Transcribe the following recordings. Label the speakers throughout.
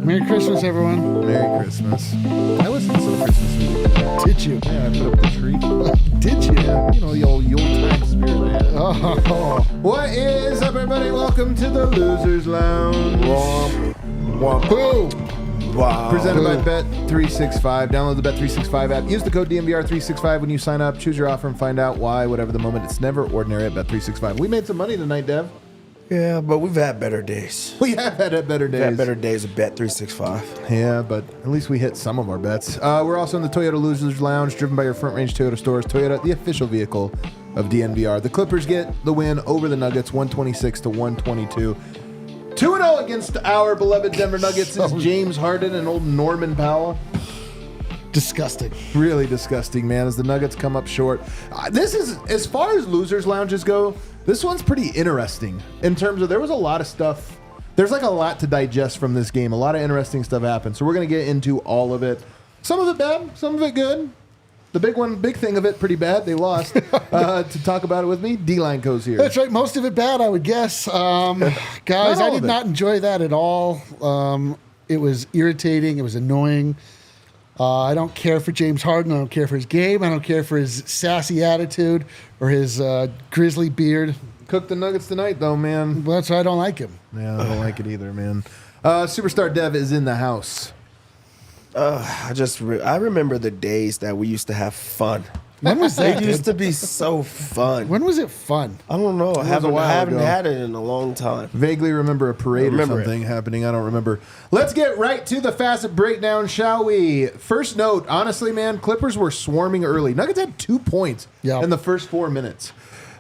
Speaker 1: Merry Christmas, everyone.
Speaker 2: Merry Christmas. I wasn't so Christmassy.
Speaker 1: Did you?
Speaker 2: Yeah, I put up the tree.
Speaker 1: Did you?
Speaker 2: Yeah, you know, the old Yuletide spirit I had.
Speaker 1: Oh.
Speaker 2: What is up, everybody? Welcome to the Losers Lounge.
Speaker 1: Wow.
Speaker 2: Presented by Bet365. Download the Bet365 app. Use the code DNVR365 when you sign up. Choose your offer and find out why, whatever the moment. It's never ordinary at Bet365. We made some money tonight, Dev.
Speaker 3: Yeah, but we've had better days.
Speaker 2: We have had better days.
Speaker 3: We've had better days of Bet365.
Speaker 2: Yeah, but at least we hit some of our bets. We're also in the Toyota Losers Lounge, driven by your Front Range Toyota stores. Toyota, the official vehicle of DNVR. The Clippers get the win over the Nuggets, 126-122. 2-0 against our beloved Denver Nuggets is James Harden and old Norman Powell.
Speaker 1: Disgusting.
Speaker 2: Really disgusting, man, as the Nuggets come up short. This is, as far as Losers Lounges go, this one's pretty interesting in terms of there was a lot of stuff. There's like a lot to digest from this game. A lot of interesting stuff happened. So we're going to get into all of it. Some of it bad, some of it good. The big thing of it, pretty bad. They lost. To talk about it with me, D-Line Co's here.
Speaker 1: That's right. Most of it bad, I would guess. Guys, I did not enjoy that at all. It was irritating. It was annoying. I don't care for James Harden. I don't care for his game. I don't care for his sassy attitude or his grizzly beard.
Speaker 2: Cooked the Nuggets tonight, though, man.
Speaker 1: Well, that's why I don't like him.
Speaker 2: Yeah, I don't like it either, man. Superstar Dev is in the house.
Speaker 3: I remember the days that we used to have fun.
Speaker 1: When was that?
Speaker 3: It used to be so fun.
Speaker 1: When was it fun?
Speaker 3: I don't know. I haven't
Speaker 2: ago.
Speaker 3: had it in a long time.
Speaker 2: Vaguely remember a parade or something happening. I don't remember. Let's get right to the facet breakdown, shall we? First note, honestly, man, Clippers were swarming early. Nuggets had 2 points in the first 4 minutes.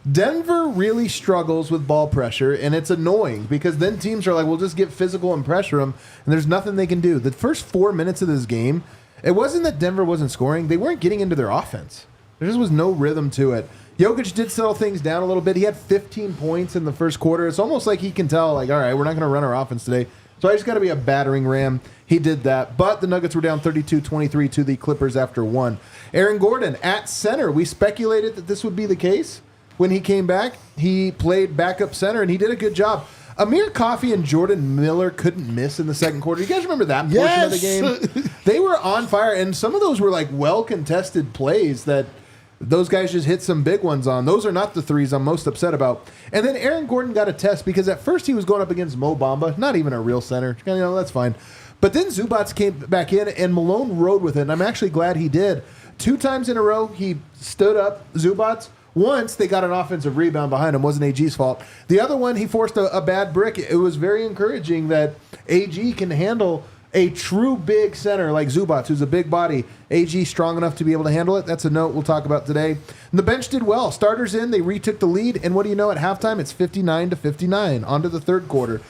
Speaker 2: Denver really struggles with ball pressure, and it's annoying because then teams are like, we'll just get physical and pressure them, and there's nothing they can do. The first 4 minutes of this game, it wasn't that Denver wasn't scoring. They weren't getting into their offense. There just was no rhythm to it. Jokic did settle things down a little bit. He had 15 points in the first quarter. It's almost like he can tell, like, all right, we're not going to run our offense today, so I just got to be a battering ram. He did that. But the Nuggets were down 32-23 to the Clippers after one. Aaron Gordon at center. We speculated that this would be the case. When he came back, he played backup center, and he did a good job. Amir Coffey and Jordan Miller couldn't miss in the second quarter. You guys remember that portion of the game? They were on fire, and some of those were like well-contested plays that those guys just hit some big ones on. Those are not the threes I'm most upset about. And then Aaron Gordon got a test because at first he was going up against Mo Bamba, not even a real center. You know, that's fine. But then Zubats came back in, and Malone rode with it, and I'm actually glad he did. 2 times in a row, he stood up Zubats. Once they got an offensive rebound behind him. Wasn't AG's fault. The other one, he forced a bad brick. It was very encouraging that AG can handle a true big center like Zubats, who's a big body. AG strong enough to be able to handle it. That's a note we'll talk about today. And the bench did well. Starters in, they retook the lead. And what do you know? At halftime, it's 59-59. On to the third quarter.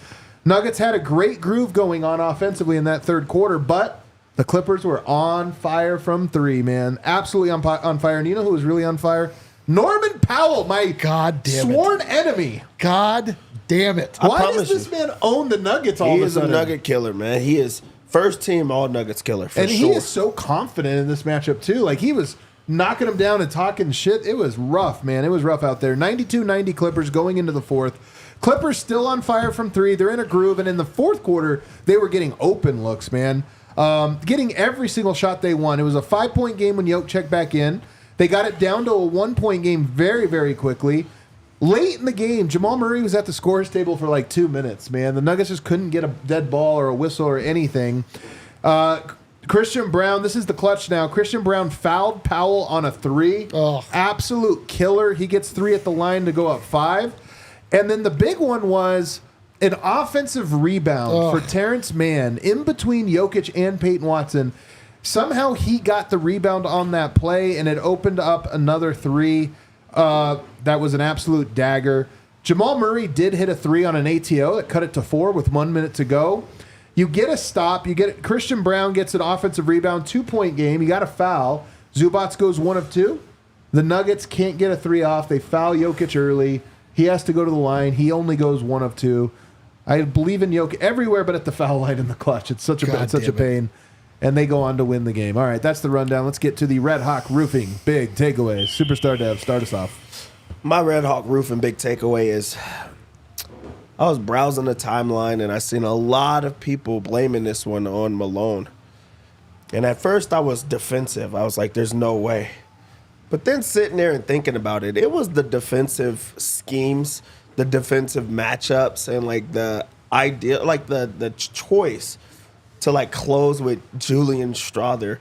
Speaker 2: Nuggets had a great groove going on offensively in that third quarter, but the Clippers were on fire from three, man. Absolutely on fire. And you know who was really on fire? Norman Powell, my sworn enemy.
Speaker 1: God damn it.
Speaker 2: Why does this man own the Nuggets all of a sudden?
Speaker 3: He is a Nugget killer, man. He is first team all Nuggets killer, for
Speaker 2: and
Speaker 3: sure.
Speaker 2: He is so confident in this matchup, too. Like, he was knocking them down and talking shit. It was rough, man. It was rough out there. 92-90 Clippers going into the fourth. Clippers still on fire from three. They're in a groove. And in the fourth quarter, they were getting open looks, man. Getting every single shot they won. It was a 5-point game when Jokic checked back in. They got it down to a 1-point game very, very quickly. Late in the game, Jamal Murray was at the scorer's table for like 2 minutes, man. The Nuggets just couldn't get a dead ball or a whistle or anything. Christian Brown, this is the clutch now. Christian Brown fouled Powell on a 3.
Speaker 1: Oh.
Speaker 2: Absolute killer. He gets 3 at the line to go up 5. And then the big one was an offensive rebound for Terrence Mann in between Jokic and Peyton Watson. Somehow he got the rebound on that play, and it opened up another 3. That was an absolute dagger. Jamal Murray did hit a 3 on an ATO that cut it to 4 with 1 minute to go. You get a stop. Christian Brown gets an offensive rebound, 2-point game. You got a foul. Zubac goes 1 of 2. The Nuggets can't get a 3 off. They foul Jokic early. He has to go to the line. He only goes 1 of 2. I believe in Jokic everywhere but at the foul line in the clutch. It's such a pain. And they go on to win the game. All right, that's the rundown. Let's get to the Red Hawk Roofing big takeaways. Superstar Dev, start us off.
Speaker 3: My Red Hawk Roofing big takeaway is I was browsing the timeline and I seen a lot of people blaming this one on Malone. And at first I was defensive. I was like, there's no way. But then sitting there and thinking about it, it was the defensive schemes, the defensive matchups, and like the idea, like the choice to like close with Julian Strawther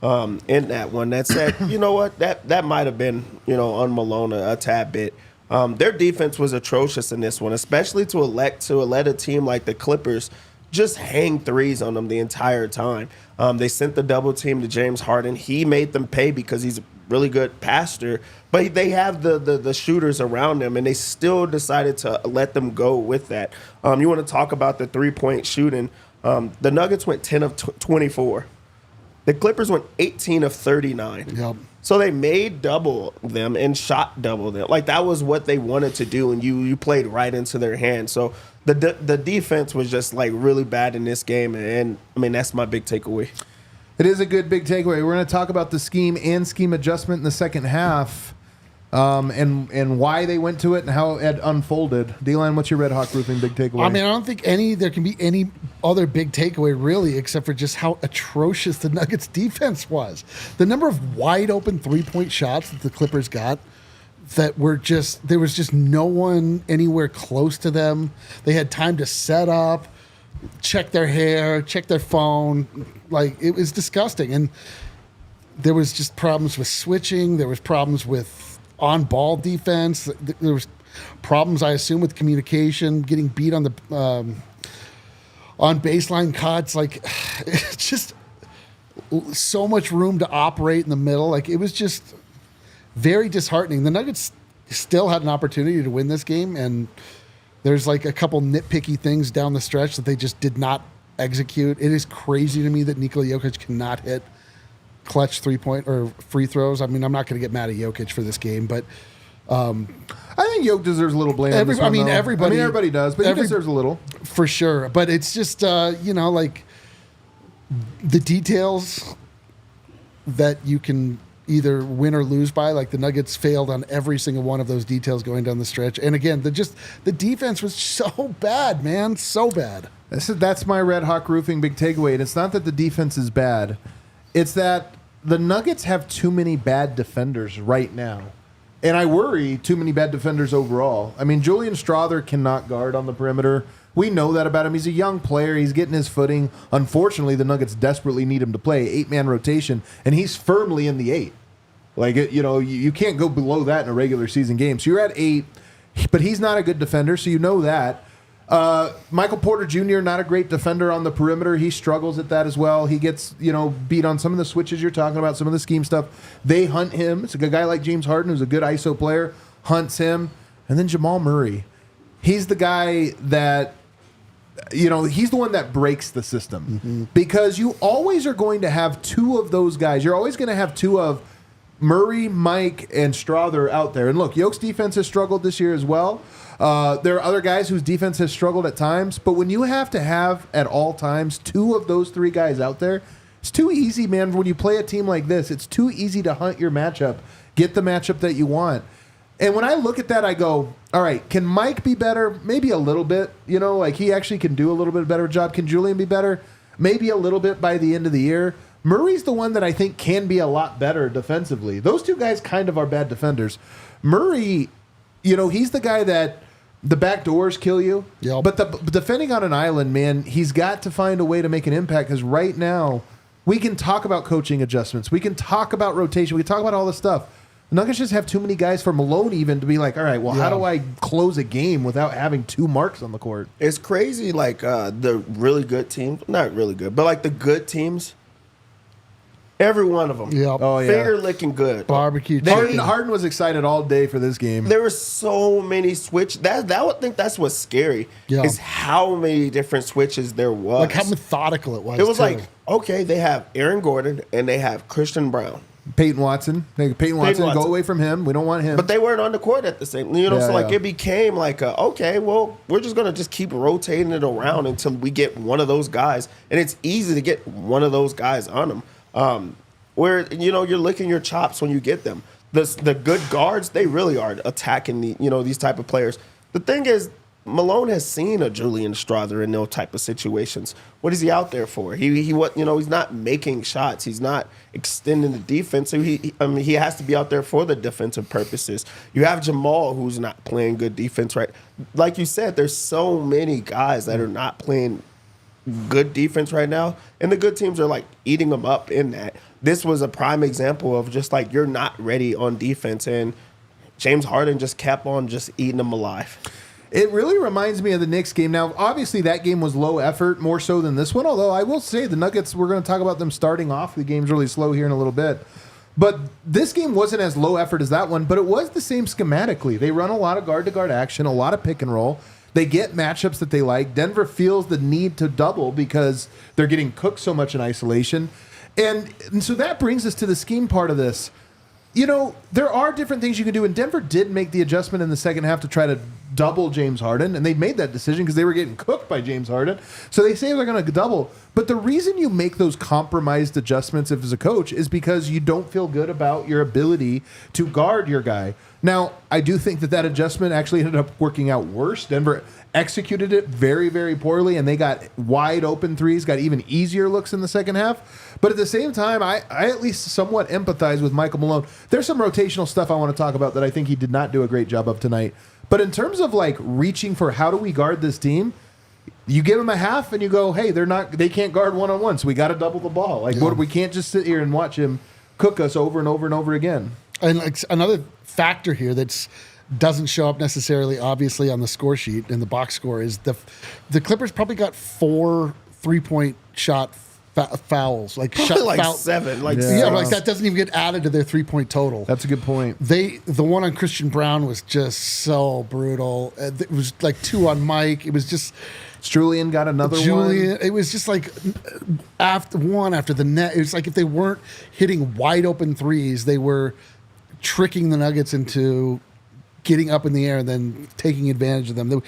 Speaker 3: in that one. That said, you know what, that might have been, on Malone a tad bit. Their defense was atrocious in this one, especially to let a team like the Clippers just hang threes on them the entire time. They sent the double team to James Harden. He made them pay because he's a really good passer, but they have the shooters around them, and they still decided to let them go with that. You want to talk about the 3-point shooting? The Nuggets went 10 of 24. The Clippers went 18 of 39.
Speaker 1: Yep.
Speaker 3: So they made double them and shot double them. Like, that was what they wanted to do, and you played right into their hands. So the defense was just, like, really bad in this game, and I mean, that's my big takeaway.
Speaker 2: It is a good big takeaway. We're going to talk about the scheme and scheme adjustment in the second half. And why they went to it and how it unfolded. D-Line, what's your Red Hawk Roofing big takeaway?
Speaker 1: I mean, I don't think there can be any other big takeaway really, except for just how atrocious the Nuggets defense was. The number of wide open 3-point shots that the Clippers got that were there was just no one anywhere close to them. They had time to set up, check their hair, check their phone. Like, it was disgusting. And there was just problems with switching. There was problems with on-ball defense. There was problems, I assume, with communication, getting beat on the on baseline cuts. Like, it's just so much room to operate in the middle. Like, it was just very disheartening. The Nuggets still had an opportunity to win this game, and there's like a couple nitpicky things down the stretch that they just did not execute. It is crazy to me that Nikola Jokic cannot hit clutch 3-point or free throws. I mean, I'm not going to get mad at Jokic for this game, but
Speaker 2: I think Jokic deserves a little blame. Everybody does, but he deserves a little
Speaker 1: for sure. But it's just like the details that you can either win or lose by. Like, the Nuggets failed on every single one of those details going down the stretch. And again, the defense was so bad, man, so bad.
Speaker 2: That's my Red Hawk Roofing big takeaway. And it's not that the defense is bad. It's that the Nuggets have too many bad defenders right now. And I worry too many bad defenders overall. I mean, Julian Strawther cannot guard on the perimeter. We know that about him. He's a young player. He's getting his footing. Unfortunately, the Nuggets desperately need him to play 8-man rotation, and he's firmly in the 8. Like, you can't go below that in a regular season game. So you're at 8, but he's not a good defender, so you know that. Michael Porter Jr., not a great defender on the perimeter. He struggles at that as well. He gets, beat on some of the switches you're talking about, some of the scheme stuff. They hunt him. It's a good guy like James Harden, who's a good ISO player, hunts him. And then Jamal Murray. He's the guy that, he's the one that breaks the system. Because you always are going to have two of those guys. You're always going to have two of Murray, Mike, and Strawther out there. And look, Yoke's defense has struggled this year as well. There are other guys whose defense has struggled at times, but when you have to have at all times two of those three guys out there, it's too easy, man. When you play a team like this, it's too easy to hunt your matchup, get the matchup that you want. And when I look at that, I go, all right, can Mike be better? Maybe a little bit. Like, he actually can do a little bit better job. Can Julian be better? Maybe a little bit by the end of the year. Murray's the one that I think can be a lot better defensively. Those two guys kind of are bad defenders. Murray, he's the guy that the back doors kill you.
Speaker 1: Yep.
Speaker 2: But defending on an island, man, he's got to find a way to make an impact, because right now we can talk about coaching adjustments. We can talk about rotation. We can talk about all this stuff. The Nuggets just have too many guys for Malone even to be like, all right, well, how do I close a game without having two marks on the court?
Speaker 3: It's crazy, like the really good teams, not really good, but like the good teams, Every one of them.
Speaker 1: Yep.
Speaker 2: Oh, yeah.
Speaker 3: Finger licking good.
Speaker 1: Barbecue
Speaker 2: Harden was excited all day for this game.
Speaker 3: There were so many switches. I would think that's what's scary is how many different switches there was.
Speaker 1: Like how methodical it was.
Speaker 3: It was like, okay, they have Aaron Gordon and they have Christian Brown.
Speaker 2: Peyton Watson, go away from him. We don't want him.
Speaker 3: But they weren't on the court at the same. It became like, okay, well, we're just gonna just keep rotating it around until we get one of those guys, and it's easy to get one of those guys on them. Where you're licking your chops when you get them. The good guards, they really are attacking these type of players. The thing is, Malone has seen a Julian Strawther in those type of situations. What is he out there for? He's not making shots. He's not extending the defense. So he has to be out there for the defensive purposes. You have Jamal, who's not playing good defense, right? Like you said, there's so many guys that are not playing good defense right now, and the good teams are like eating them up in that. This was a prime example of just like you're not ready on defense, and James Harden just kept on just eating them alive.
Speaker 2: It really reminds me of the Knicks game. Now, obviously, that game was low effort, more so than this one, although I will say the Nuggets, we're going to talk about them starting off. The game's really slow here in a little bit. But this game wasn't as low effort as that one, but it was the same schematically. They run a lot of guard-to-guard action, a lot of pick and roll. They get matchups that they like. Denver feels the need to double because they're getting cooked so much in isolation. And so that brings us to the scheme part of this. There are different things you can do, and Denver did make the adjustment in the second half to try to double James Harden, and they made that decision because they were getting cooked by James Harden. So they say they're going to double. But the reason you make those compromised adjustments as a coach is because you don't feel good about your ability to guard your guy. Now, I do think that adjustment actually ended up working out worse. Denver executed it very, very poorly, and they got wide open threes, got even easier looks in the second half. But at the same time, I at least somewhat empathize with Michael Malone. There's some rotational stuff I want to talk about that I think he did not do a great job of tonight. But in terms of like reaching for how do we guard this team, you give them a half and you go, hey, they can't guard one-on-one, so we got to double the ball. We can't just sit here and watch him cook us over and over and over again.
Speaker 1: And like another factor here that doesn't show up necessarily obviously on the score sheet in the box score is the Clippers probably got 4 3-point shot fouls, like
Speaker 3: foul, 7, like
Speaker 1: that doesn't even get added to their 3-point total.
Speaker 2: That's a good point.
Speaker 1: The one on Christian Brown was just so brutal. It was like 2 on Mike. It was just
Speaker 2: Julian got another one.
Speaker 1: It was just like after the net. It was like if they weren't hitting wide open threes, they were tricking the Nuggets into getting up in the air and then taking advantage of them. It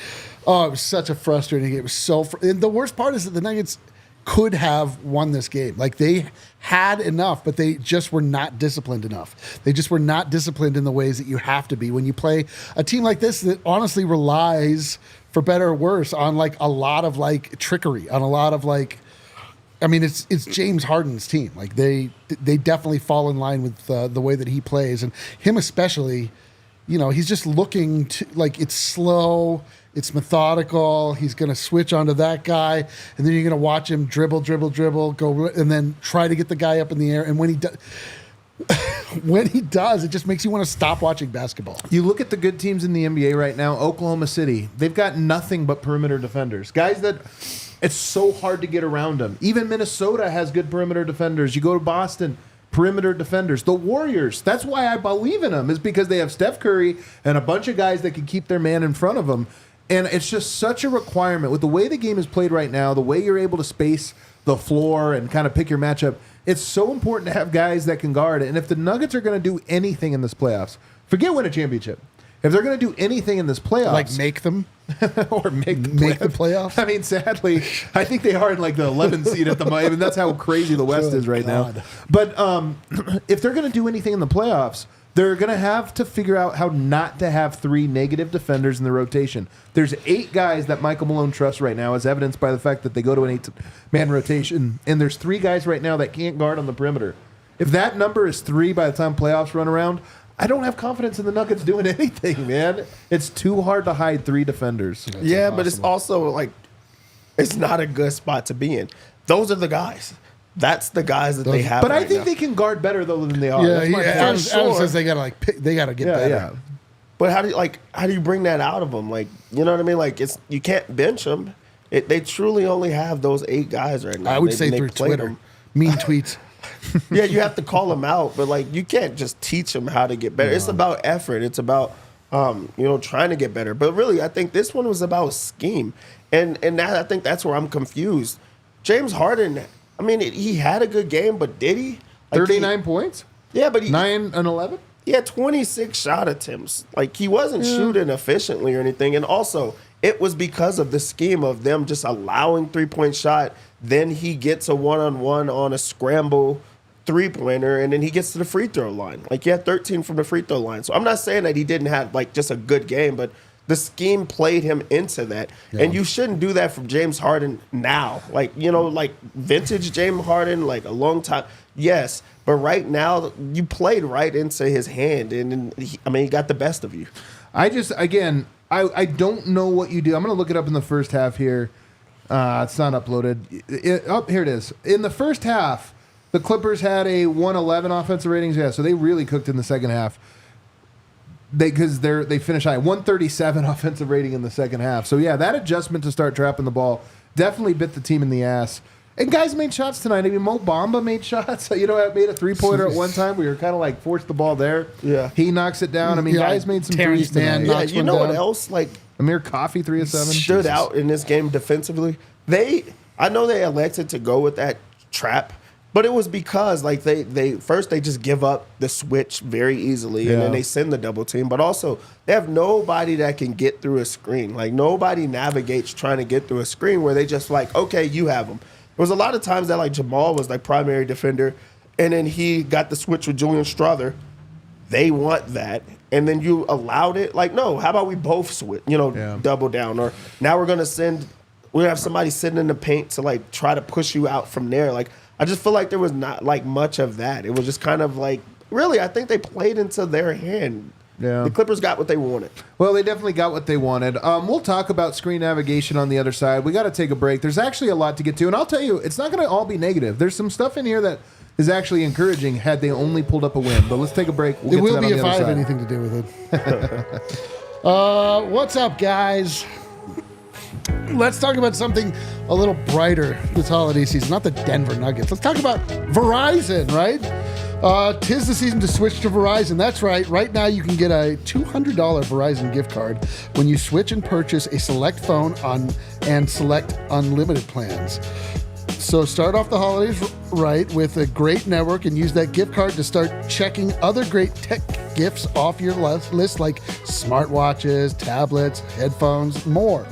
Speaker 1: was such a frustrating game. It was so and the worst part is that the Nuggets could have won this game. Like they had enough, but they just were not disciplined enough. They just were not disciplined in the ways that you have to be when you play a team like this that honestly relies, for better or worse, on like a lot of like trickery, on a lot of like, I mean, it's James Harden's team. Like they definitely fall in line with the way that he plays, and him especially. He's just looking to, like, it's slow, it's methodical. He's going to switch onto that guy, and then you're going to watch him dribble, go, and then try to get the guy up in the air. And when he does, it just makes you want to stop watching basketball.
Speaker 2: You look at the good teams in the NBA right now, Oklahoma City, they've got nothing but perimeter defenders. Guys that it's so hard to get around them. Even Minnesota has good perimeter defenders. You go to Boston, perimeter defenders. The Warriors, that's why I believe in them, is because they have Steph Curry and a bunch of guys that can keep their man in front of them. And it's just such a requirement. With the way the game is played right now, the way you're able to space the floor and kind of pick your matchup, it's so important to have guys that can guard. And if the Nuggets are going to do anything in this playoffs, forget win a championship. If they're going to do anything in this playoffs...
Speaker 1: Like make them?
Speaker 2: or make
Speaker 1: the playoffs?
Speaker 2: I mean, sadly, I think they are in like the 11th seed at the moment. I mean, that's how crazy the West is right now. But if they're going to do anything in the playoffs, they're going to have to figure out how not to have 3 negative defenders in the rotation. There's 8 guys that Michael Malone trusts right now, as evidenced by the fact that they go to an 8-man rotation, and there's 3 guys right now that can't guard on the perimeter. If that number is 3 by the time playoffs run around, I don't have confidence in the Nuggets doing anything, man. It's too hard to hide 3 defenders.
Speaker 3: That's impossible. But it's also like it's not a good spot to be in. Those are the guys. That's the guys that they have.
Speaker 2: But
Speaker 3: right
Speaker 2: I think
Speaker 3: now.
Speaker 2: they can guard better though than they are.
Speaker 1: Yeah, Adam says they gotta get better.
Speaker 2: Yeah.
Speaker 3: But how do you bring that out of them? Like, you know what I mean? Like you can't bench them. They truly only have those 8 guys right now.
Speaker 1: I would say through Twitter, mean tweets.
Speaker 3: Yeah, you have to call them out, but like you can't just teach them how to get better. It's about effort. It's about trying to get better. But really, I think this one was about scheme, and that, I think that's where I'm confused. James Harden, I mean, he had a good game, but did he?
Speaker 2: 39 points.
Speaker 3: Yeah, but
Speaker 2: 9 and 11.
Speaker 3: He had 26 shot attempts. Like, he wasn't shooting efficiently or anything. And also, it was because of the scheme of them just allowing three-point shot. Then he gets a one-on-one on a scramble three-pointer, and then he gets to the free throw line. Like, he had 13 from the free throw line. So I'm not saying that he didn't have, like, just a good game, but the scheme played him into that. Yeah. And you shouldn't do that from James Harden now. Like, like vintage James Harden, like a long time. Yes. But right now, you played right into his hand, and he got the best of you.
Speaker 2: I I don't know what you do. I'm going to look it up in the first half here. It's not uploaded. Here it is. In the first half, the Clippers had a 111 offensive ratings. Yeah, so they really cooked in the second half. They finished high 137 offensive rating in the second half. So yeah, that adjustment to start trapping the ball definitely bit the team in the ass. And guys made shots tonight. I mean, Mo Bamba made shots. Made a three-pointer at one time. We were kind of like forced the ball there.
Speaker 3: Yeah,
Speaker 2: he knocks it down. I mean, guys made some threes tonight.
Speaker 3: Yeah, you know what else? Like
Speaker 2: Amir Coffey, 3 of 7,
Speaker 3: stood out in this game defensively. I know they elected to go with that trap, but it was because like they first they just give up the switch very easily, and then they send the double team. But also they have nobody that can get through a screen. Like nobody navigates trying to get through a screen where they just like, okay, you have them. There was a lot of times that like Jamal was like primary defender, and then he got the switch with Julian Strother. They want that, and then you allowed it. Like, no, how about we both switch? Double down, or now we're gonna have somebody sitting in the paint to like try to push you out from there. Like, I just feel like there was not like much of that. It was just kind of like, really, I think they played into their hand. Yeah. The Clippers got what they wanted.
Speaker 2: Well, they definitely got what they wanted. We'll talk about screen navigation on the other side. We got to take a break. There's actually a lot to get to, and I'll tell you, it's not going to all be negative. There's some stuff in here that is actually encouraging had they only pulled up a win. But let's take a break.
Speaker 1: It will be if I have anything to do with it. What's up, guys? Let's talk about something a little brighter this holiday season. Not the Denver Nuggets. Let's talk about Verizon, right? 'Tis the season to switch to Verizon. That's right. Right now, you can get a $200 Verizon gift card when you switch and purchase a select phone and select unlimited plans. So start off the holidays right with a great network and use that gift card to start checking other great tech gifts off your list like smartwatches, tablets, headphones, more.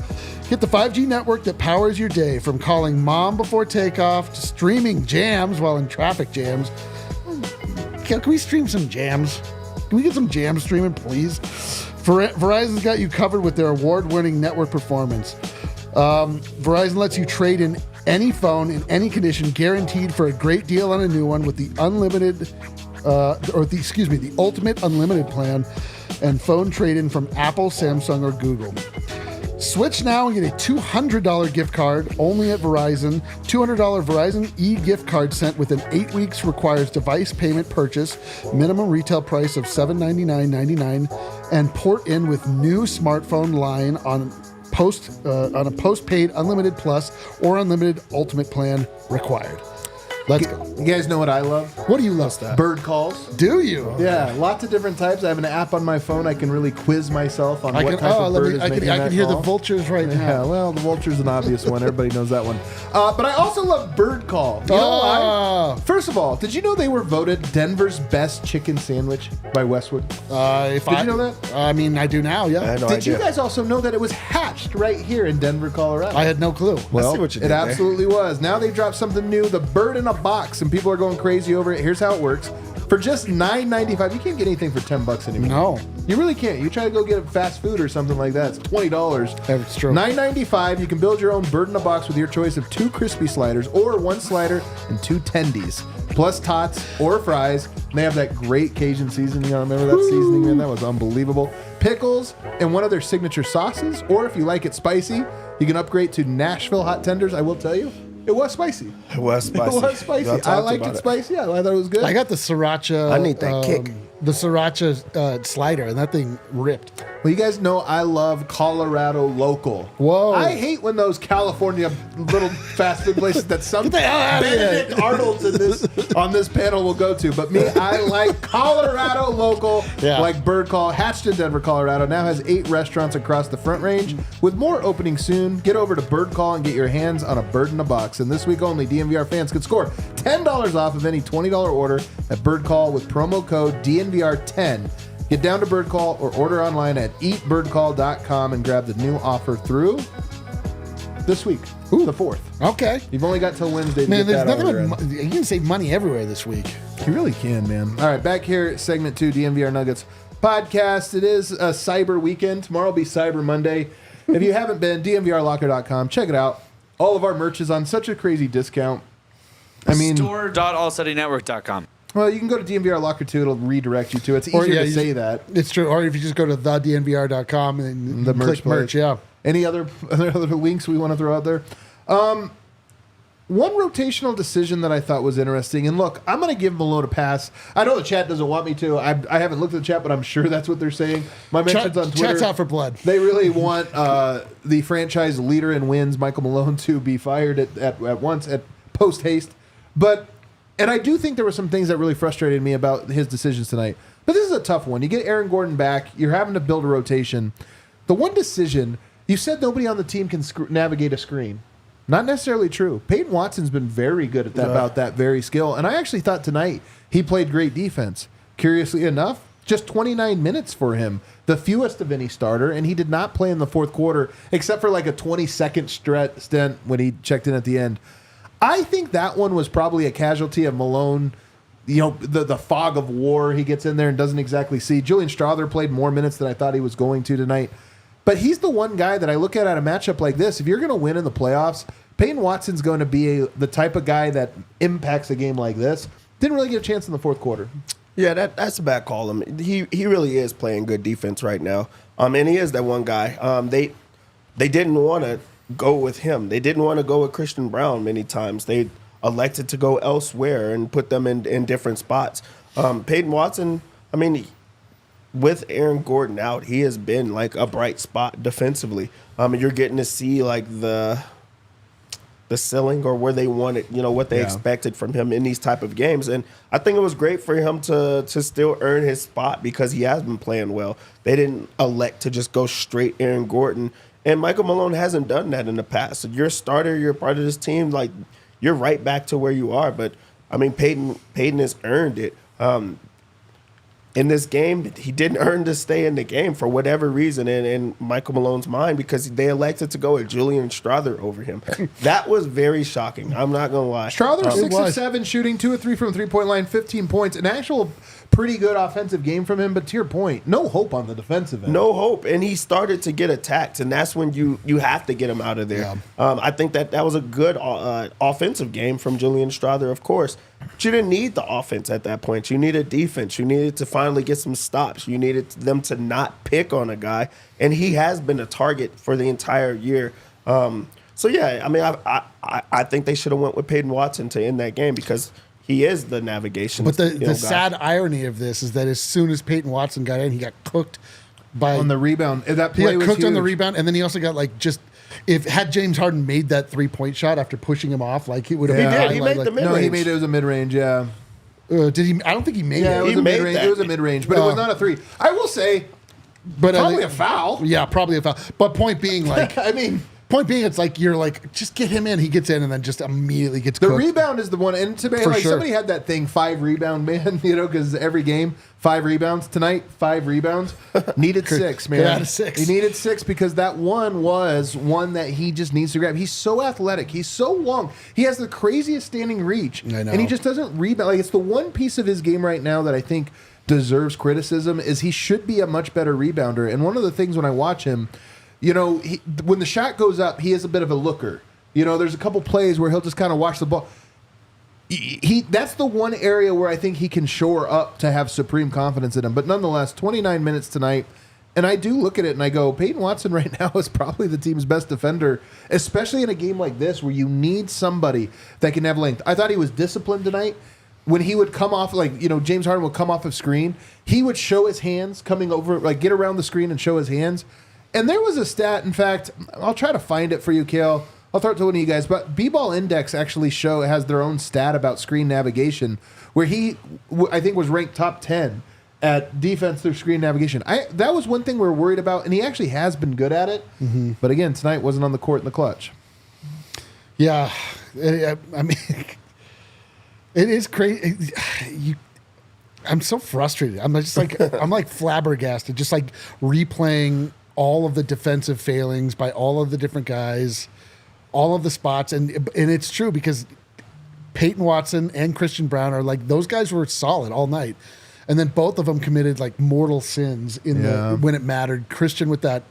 Speaker 1: Get the 5G network that powers your day, from calling mom before takeoff to streaming jams while in traffic jams. Can we stream some jams? Can we get some jam streaming, please? Verizon's got you covered with their award-winning network performance. Verizon lets you trade in any phone in any condition, guaranteed for a great deal on a new one with the the ultimate unlimited plan and phone trade-in from Apple, Samsung, or Google. Switch now and get a $200 gift card only at Verizon. $200 Verizon e-gift card sent within 8 weeks, requires device payment purchase, minimum retail price of $799.99, and port in with new smartphone line on a postpaid Unlimited Plus or Unlimited Ultimate plan required. Let's go.
Speaker 2: You guys know what I love?
Speaker 1: What do you love, Steph?
Speaker 2: Bird calls.
Speaker 1: Do you?
Speaker 2: Yeah, lots of different types. I have an app on my phone. I can really quiz myself on what type of bird is making that call.
Speaker 1: I can hear the vultures right now.
Speaker 2: Yeah, well, the vulture's an obvious one. Everybody knows that one. But I also love bird call. You know why? First of all, did you know they were voted Denver's best chicken sandwich by Westwood? Did you know that?
Speaker 1: I mean, I do now, yeah.
Speaker 2: Did you guys also know that it was hatched right here in Denver, Colorado?
Speaker 1: I had no clue.
Speaker 2: Well,
Speaker 3: I see what you did
Speaker 2: it absolutely was. Now they dropped something new, the bird in a box, and people are going crazy over it. Here's how it works. For just $9.95, you can't get anything for $10 anymore.
Speaker 1: No.
Speaker 2: You really can't. You try to go get fast food or something like that, it's $20.
Speaker 1: That's true.
Speaker 2: $9.95, you can build your own bird in a box with your choice of 2 crispy sliders or 1 slider and 2 tendies, plus tots or fries. And they have that great Cajun seasoning. Remember that seasoning, man? That was unbelievable. Pickles and one of their signature sauces, or if you like it spicy, you can upgrade to Nashville hot tenders. I will tell you, it It was spicy.
Speaker 3: It was spicy.
Speaker 2: It was spicy. I liked it spicy. I thought it was good.
Speaker 1: I got the sriracha.
Speaker 3: I need that kick.
Speaker 1: The sriracha slider, and that thing ripped.
Speaker 2: Well, you guys know I love Colorado local.
Speaker 1: Whoa.
Speaker 2: I hate when those California little fast food places that some
Speaker 1: Get the hell out of here.
Speaker 2: Benedict Arnolds on this panel will go to. But me, I like Colorado local, like Bird Call. Hatched in Denver, Colorado, now has 8 restaurants across the Front Range, with more opening soon. Get over to Bird Call and get your hands on a bird in a box. And this week only, DNVR fans could score $10 off of any $20 order at Bird Call with promo code DNVR10. Get down to Bird Call or order online at eatbirdcall.com and grab the new offer through this week, the 4th.
Speaker 1: Okay.
Speaker 2: You've only got till Wednesday to
Speaker 1: Man,
Speaker 2: get
Speaker 1: there's
Speaker 2: that
Speaker 1: nothing
Speaker 2: order in.
Speaker 1: you can save money everywhere this week.
Speaker 2: You really can, man. All right, back here, segment 2, DNVR Nuggets Podcast. It is a Cyber Weekend. Tomorrow will be Cyber Monday. If you haven't been, DNVRlocker.com. Check it out. All of our merch is on such a crazy discount. I mean,
Speaker 4: store.allcitynetwork.com.
Speaker 2: Well, you can go to DNVR Locker too. It'll redirect you to it. It's easier to say that.
Speaker 1: It's true. Or if you just go to thednvr.com and
Speaker 2: The merch
Speaker 1: click merch, yeah.
Speaker 2: Any other links we want to throw out there? One rotational decision that I thought was interesting, and look, I'm going to give Malone a pass. I know the chat doesn't want me to. I haven't looked at the chat, but I'm sure that's what they're saying. My mentions on Twitter.
Speaker 1: Chat's out for blood.
Speaker 2: They really want the franchise leader in wins, Michael Malone, to be fired at once, at post haste. And I do think there were some things that really frustrated me about his decisions tonight. But this is a tough one. You get Aaron Gordon back. You're having to build a rotation. The one decision, you said nobody on the team can navigate a screen. Not necessarily true. Peyton Watson's been very good at that, about that very skill. And I actually thought tonight he played great defense. Curiously enough, just 29 minutes for him, the fewest of any starter, and he did not play in the fourth quarter except for like a 20-second stint when he checked in at the end. I think that one was probably a casualty of Malone, the fog of war. He gets in there and doesn't exactly see. Julian Strawther played more minutes than I thought he was going to tonight. But he's the one guy that I look at a matchup like this. If you're going to win in the playoffs, Peyton Watson's going to be the type of guy that impacts a game like this. Didn't really get a chance in the fourth quarter.
Speaker 3: Yeah, that's a bad call. I mean, he really is playing good defense right now. And he is that one guy. They didn't want to go with him. They didn't want to go with Christian Brown many times. They elected to go elsewhere and put them in different spots. Peyton Watson, I mean, with Aaron Gordon out, he has been like a bright spot defensively. You're getting to see like the ceiling or where they wanted, what they expected from him in these type of games. And I think it was great for him to still earn his spot because he has been playing well. They didn't elect to just go straight Aaron Gordon. And Michael Malone hasn't done that in the past. So you're a starter, you're part of this team, like you're right back to where you are. But I mean, Peyton has earned it. In this game, he didn't earn to stay in the game for whatever reason in Michael Malone's mind because they elected to go with Julian Strawther over him. That was very shocking. I'm not going to lie.
Speaker 2: Strawther, 6 of 7, shooting 2 of 3 from the three-point line, 15 points. An actual pretty good offensive game from him, but to your point, no hope on the defensive end.
Speaker 3: No hope, and he started to get attacked, and that's when you have to get him out of there. Yeah. I think that was a good offensive game from Julian Strawther, of course. But you didn't need the offense at that point. You needed defense. You needed to finally get some stops. You needed them to not pick on a guy, and he has been a target for the entire year. So, yeah, I mean, I think they should have went with Peyton Watson to end that game because he is the navigation.
Speaker 1: But the sad irony of this is that as soon as Peyton Watson got in, he got cooked
Speaker 2: on the rebound. That play
Speaker 1: he got cooked
Speaker 2: huge.
Speaker 1: On the rebound, and then he also got had James Harden made that 3-point shot after pushing him off, like he would have.
Speaker 3: He did. He made the mid-range.
Speaker 2: No, he made it was a mid-range. Yeah.
Speaker 1: Did he? I don't think he made it.
Speaker 2: It was a mid-range. It was a mid-range, but it was not a 3. I will say, probably a foul.
Speaker 1: Yeah, probably a foul. But point being, Point being, it's like you're like, just get him in. He gets in and then just immediately gets cooked.
Speaker 2: The rebound is the one. And to me, somebody had that thing, 5 rebound, man, because every game, 5 rebounds. Tonight, 5 rebounds. Needed 6, man.
Speaker 1: Out of 6.
Speaker 2: He needed 6 because that one was one that he just needs to grab. He's so athletic. He's so long. He has the craziest standing reach.
Speaker 1: I know.
Speaker 2: And he just doesn't rebound. Like, it's the one piece of his game right now that I think deserves criticism is he should be a much better rebounder. And one of the things when I watch him, when the shot goes up, he is a bit of a looker. There's a couple plays where he'll just kind of watch the ball. That's the one area where I think he can shore up to have supreme confidence in him. But nonetheless, 29 minutes tonight, And I do look at it and I go, Peyton Watson right now is probably the team's best defender, especially in a game like this where you need somebody that can have length. I thought he was disciplined tonight. When he would come off, James Harden would come off of screen, he would show his hands coming over, get around the screen and show his hands. And there was a stat, in fact, I'll try to find it for you, Kale. I'll throw it to one of you guys. But B-Ball Index actually has their own stat about screen navigation, where he, I think, was ranked top 10 at defense through screen navigation. That was one thing we were worried about, and he actually has been good at it. Mm-hmm. But again, tonight wasn't on the court in the clutch.
Speaker 1: Yeah. I mean... It is crazy. I'm so frustrated. I'm like flabbergasted, just like replaying all of the defensive failings by all of the different guys, all of the spots, and it's true because Peyton Watson and Christian Braun are like, those guys were solid all night, and then both of them committed like mortal sins when it mattered. Christian with that.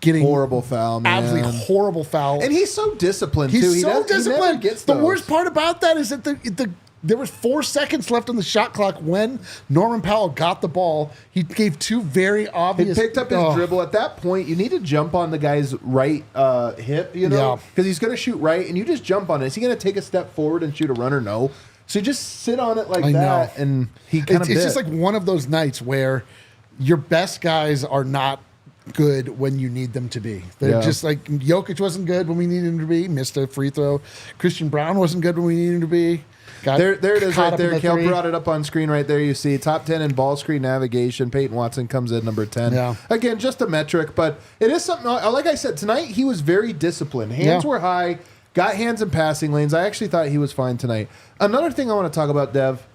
Speaker 1: Getting
Speaker 2: horrible foul, man.
Speaker 1: Absolutely horrible foul.
Speaker 2: And he's so disciplined, too.
Speaker 1: He's so disciplined.
Speaker 2: He never gets
Speaker 1: the
Speaker 2: those.
Speaker 1: worst part about that is that there was 4 seconds left on the shot clock when Norman Powell got the ball. He gave 2 very obvious...
Speaker 2: He picked up his dribble. At that point, you need to jump on the guy's right hip, because he's going to shoot right, and you just jump on it. Is he going to take a step forward and shoot a runner? No. So you just sit on it like that, and he kind of
Speaker 1: It's just like one of those nights where your best guys are not good when you need them to be. They're just like Jokic wasn't good when we needed him to be, missed a free throw. Christian Braun wasn't good when we needed him to be.
Speaker 2: There it is right there. Kel brought it up on screen right there. You see top 10 in ball screen navigation. Peyton Watson comes in number 10.
Speaker 1: Yeah.
Speaker 2: Again, just a metric, but it is something. Like I said, tonight he was very disciplined. Hands were high, got hands in passing lanes. I actually thought he was fine tonight. Another thing I want to talk about, Dev.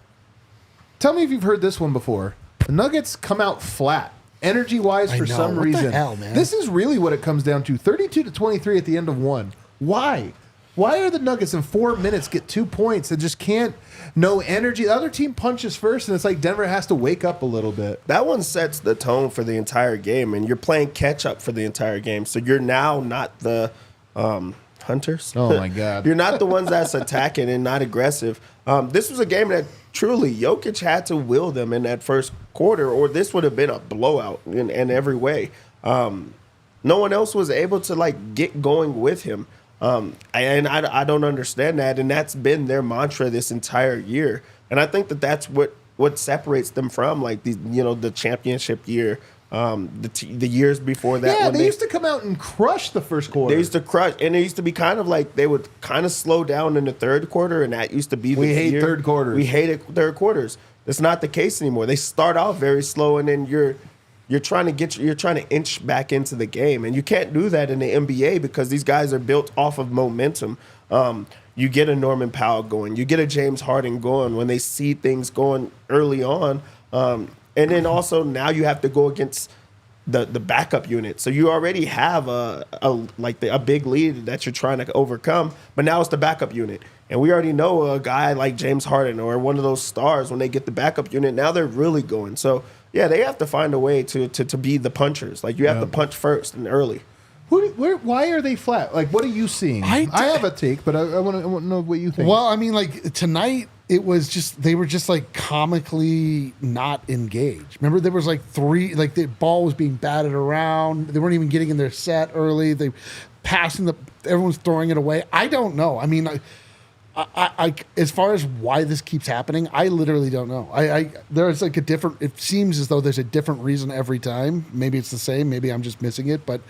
Speaker 2: Tell me if you've heard this one before. The Nuggets come out flat. Energy-wise, for some reason.
Speaker 1: What the hell, man?
Speaker 2: This is really what it comes down to. 32-23 at the end of one. Why? Why are the Nuggets in 4 minutes get 2 points and just can't, no energy? The other team punches first, and it's like Denver has to wake up a little bit.
Speaker 3: That one sets the tone for the entire game, and you're playing catch-up for the entire game. So you're now not the hunters.
Speaker 2: Oh, my God.
Speaker 3: You're not the ones that's attacking and not aggressive. This was a game that truly Jokic had to will them in that first quarter, or this would have been a blowout in every way. No one else was able to get going with him. And I don't understand that, and that's been their mantra this entire year. And I think that's what separates them from the championship year, the years before that.
Speaker 2: Yeah, they used to come out and crush the first quarter.
Speaker 3: They used to crush, and it used to be kind of like they would kind of slow down in the third quarter, and that used to be
Speaker 2: we hate third quarters.
Speaker 3: We hated third quarters. That's not the case anymore. They start off very slow, and then you're trying to inch back into the game, and you can't do that in the NBA because these guys are built off of momentum. You get a Norman Powell going, you get a James Harden going when they see things going early on, and then also now you have to go against the backup unit. So you already have a big lead that you're trying to overcome, but now it's the backup unit. And we already know a guy like James Harden or one of those stars, when they get the backup unit, now they're really going. So, yeah, they have to find a way to be the punchers. You have to punch first and early.
Speaker 2: Why are they flat? What are you seeing? I have a take, but I want to know what you think.
Speaker 1: Well, I mean, tonight, it was just, they were just comically not engaged. Remember, there was 3, the ball was being batted around. They weren't even getting in their set early. They passing everyone's throwing it away. I don't know. I mean, I as far as why this keeps happening, I literally don't know. There's a different, it seems as though there's a different reason every time. Maybe it's the same. Maybe I'm just missing it, but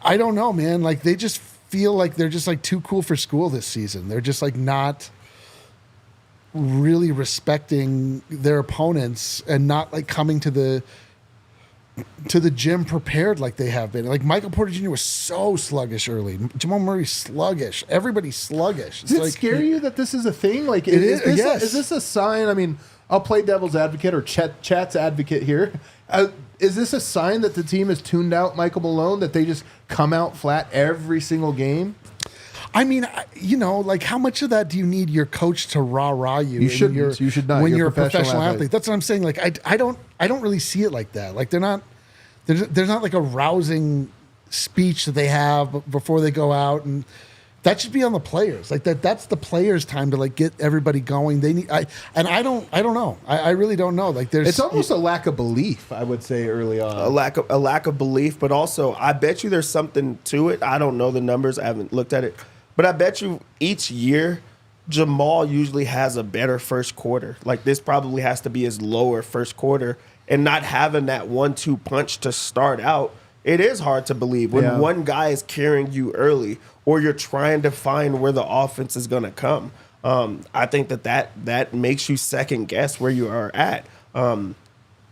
Speaker 1: I don't know, man. They just feel like they're just too cool for school this season. They're just not really respecting their opponents and not coming to the gym prepared like they have been. Michael Porter Jr. was so sluggish early. Jamal Murray sluggish. Everybody's sluggish.
Speaker 2: Does it scare you that this is a thing?
Speaker 1: Yes.
Speaker 2: Is this a sign? I mean, I'll play devil's advocate or Chat's advocate here. Is this a sign that the team has tuned out Michael Malone, that they just come out flat every single game?
Speaker 1: I mean, how much of that do you need your coach to rah-rah you?
Speaker 2: You shouldn't. You should not.
Speaker 1: When you're a professional athlete. That's what I'm saying. I don't really see it like that. There's not a rousing speech that they have before they go out, and That should be on the players. Like that's the players' time to like get everybody going. They need. I don't know. I really don't know. Like
Speaker 2: it's almost a lack of belief. I would say early on
Speaker 3: a lack of belief, but also I bet you there's something to it. I don't know the numbers. I haven't looked at it, but I bet you each year Jamal usually has a better first quarter. Like this probably has to be his lower first quarter, and not having that 1-2 punch to start out. It is hard to believe when one guy is carrying you early, or you're trying to find where the offense is going to come. I think that makes you second guess where you are at.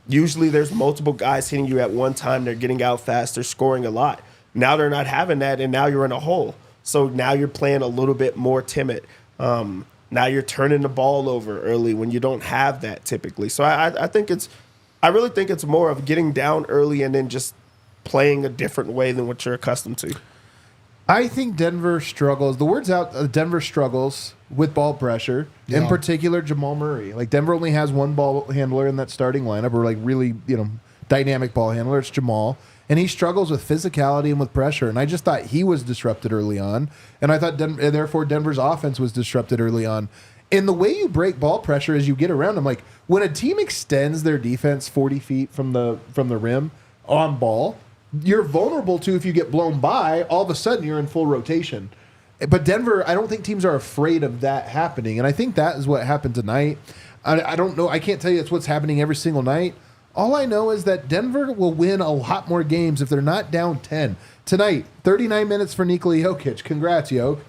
Speaker 3: Usually there's multiple guys hitting you at one time. They're getting out fast. They're scoring a lot. Now they're not having that, and now you're in a hole. So now you're playing a little bit more timid. Now you're turning the ball over early when you don't have that typically. So I really think it's more of getting down early and then just playing a different way than what you're accustomed to.
Speaker 2: I think Denver struggles. The word's out. Denver struggles with ball pressure. Yeah. In particular, Jamal Murray. Like Denver only has one ball handler in that starting lineup, or like really, dynamic ball handler. It's Jamal, and he struggles with physicality and with pressure. And I just thought he was disrupted early on, and I thought therefore Denver's offense was disrupted early on. And the way you break ball pressure is you get around them. Like when a team extends their defense 40 feet from the rim on ball, you're vulnerable to, if you get blown by, all of a sudden you're in full rotation. But Denver, I don't think teams are afraid of that happening. And I think that is what happened tonight. I don't know. I can't tell you it's what's happening every single night. All I know is that Denver will win a lot more games if they're not down 10. Tonight, 39 minutes for Nikola Jokic. Congrats, Jokic.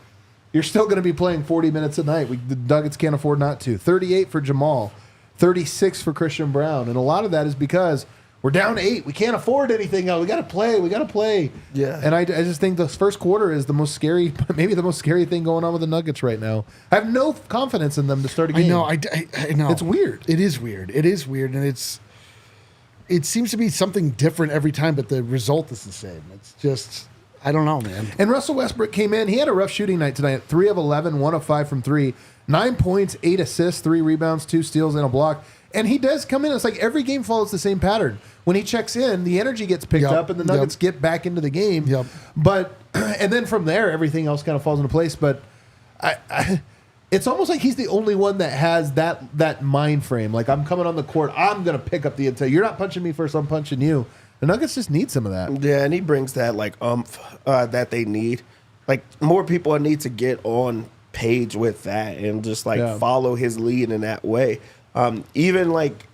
Speaker 2: You're still going to be playing 40 minutes a night. The Nuggets can't afford not to. 38 for Jamal. 36 for Christian Brown. And a lot of that is because we're down 8. We can't afford anything else. We got to play. We got to play.
Speaker 3: Yeah.
Speaker 2: And I just think the first quarter is the most scary, maybe the most scary thing going on with the Nuggets right now. I have no confidence in them to start a game.
Speaker 1: I know.
Speaker 2: It's weird.
Speaker 1: It is weird. And it seems to be something different every time, but the result is the same. It's just, I don't know, man.
Speaker 2: And Russell Westbrook came in. He had a rough shooting night tonight. 3 of 11, 1 of 5 from 3. 9 points, 8 assists, 3 rebounds, 2 steals, and a block. And he does come in. It's like every game follows the same pattern. When he checks in, the energy gets picked up, and the Nuggets get back into the game.
Speaker 1: Yep.
Speaker 2: But and then from there, everything else kind of falls into place. But it's almost like he's the only one that has that mind frame. Like, I'm coming on the court, I'm gonna pick up the intel. You're not punching me first, I'm punching you. The Nuggets just need some of that.
Speaker 3: Yeah, and he brings that like that they need. Like more people need to get on page with that and just like follow his lead in that way. Even like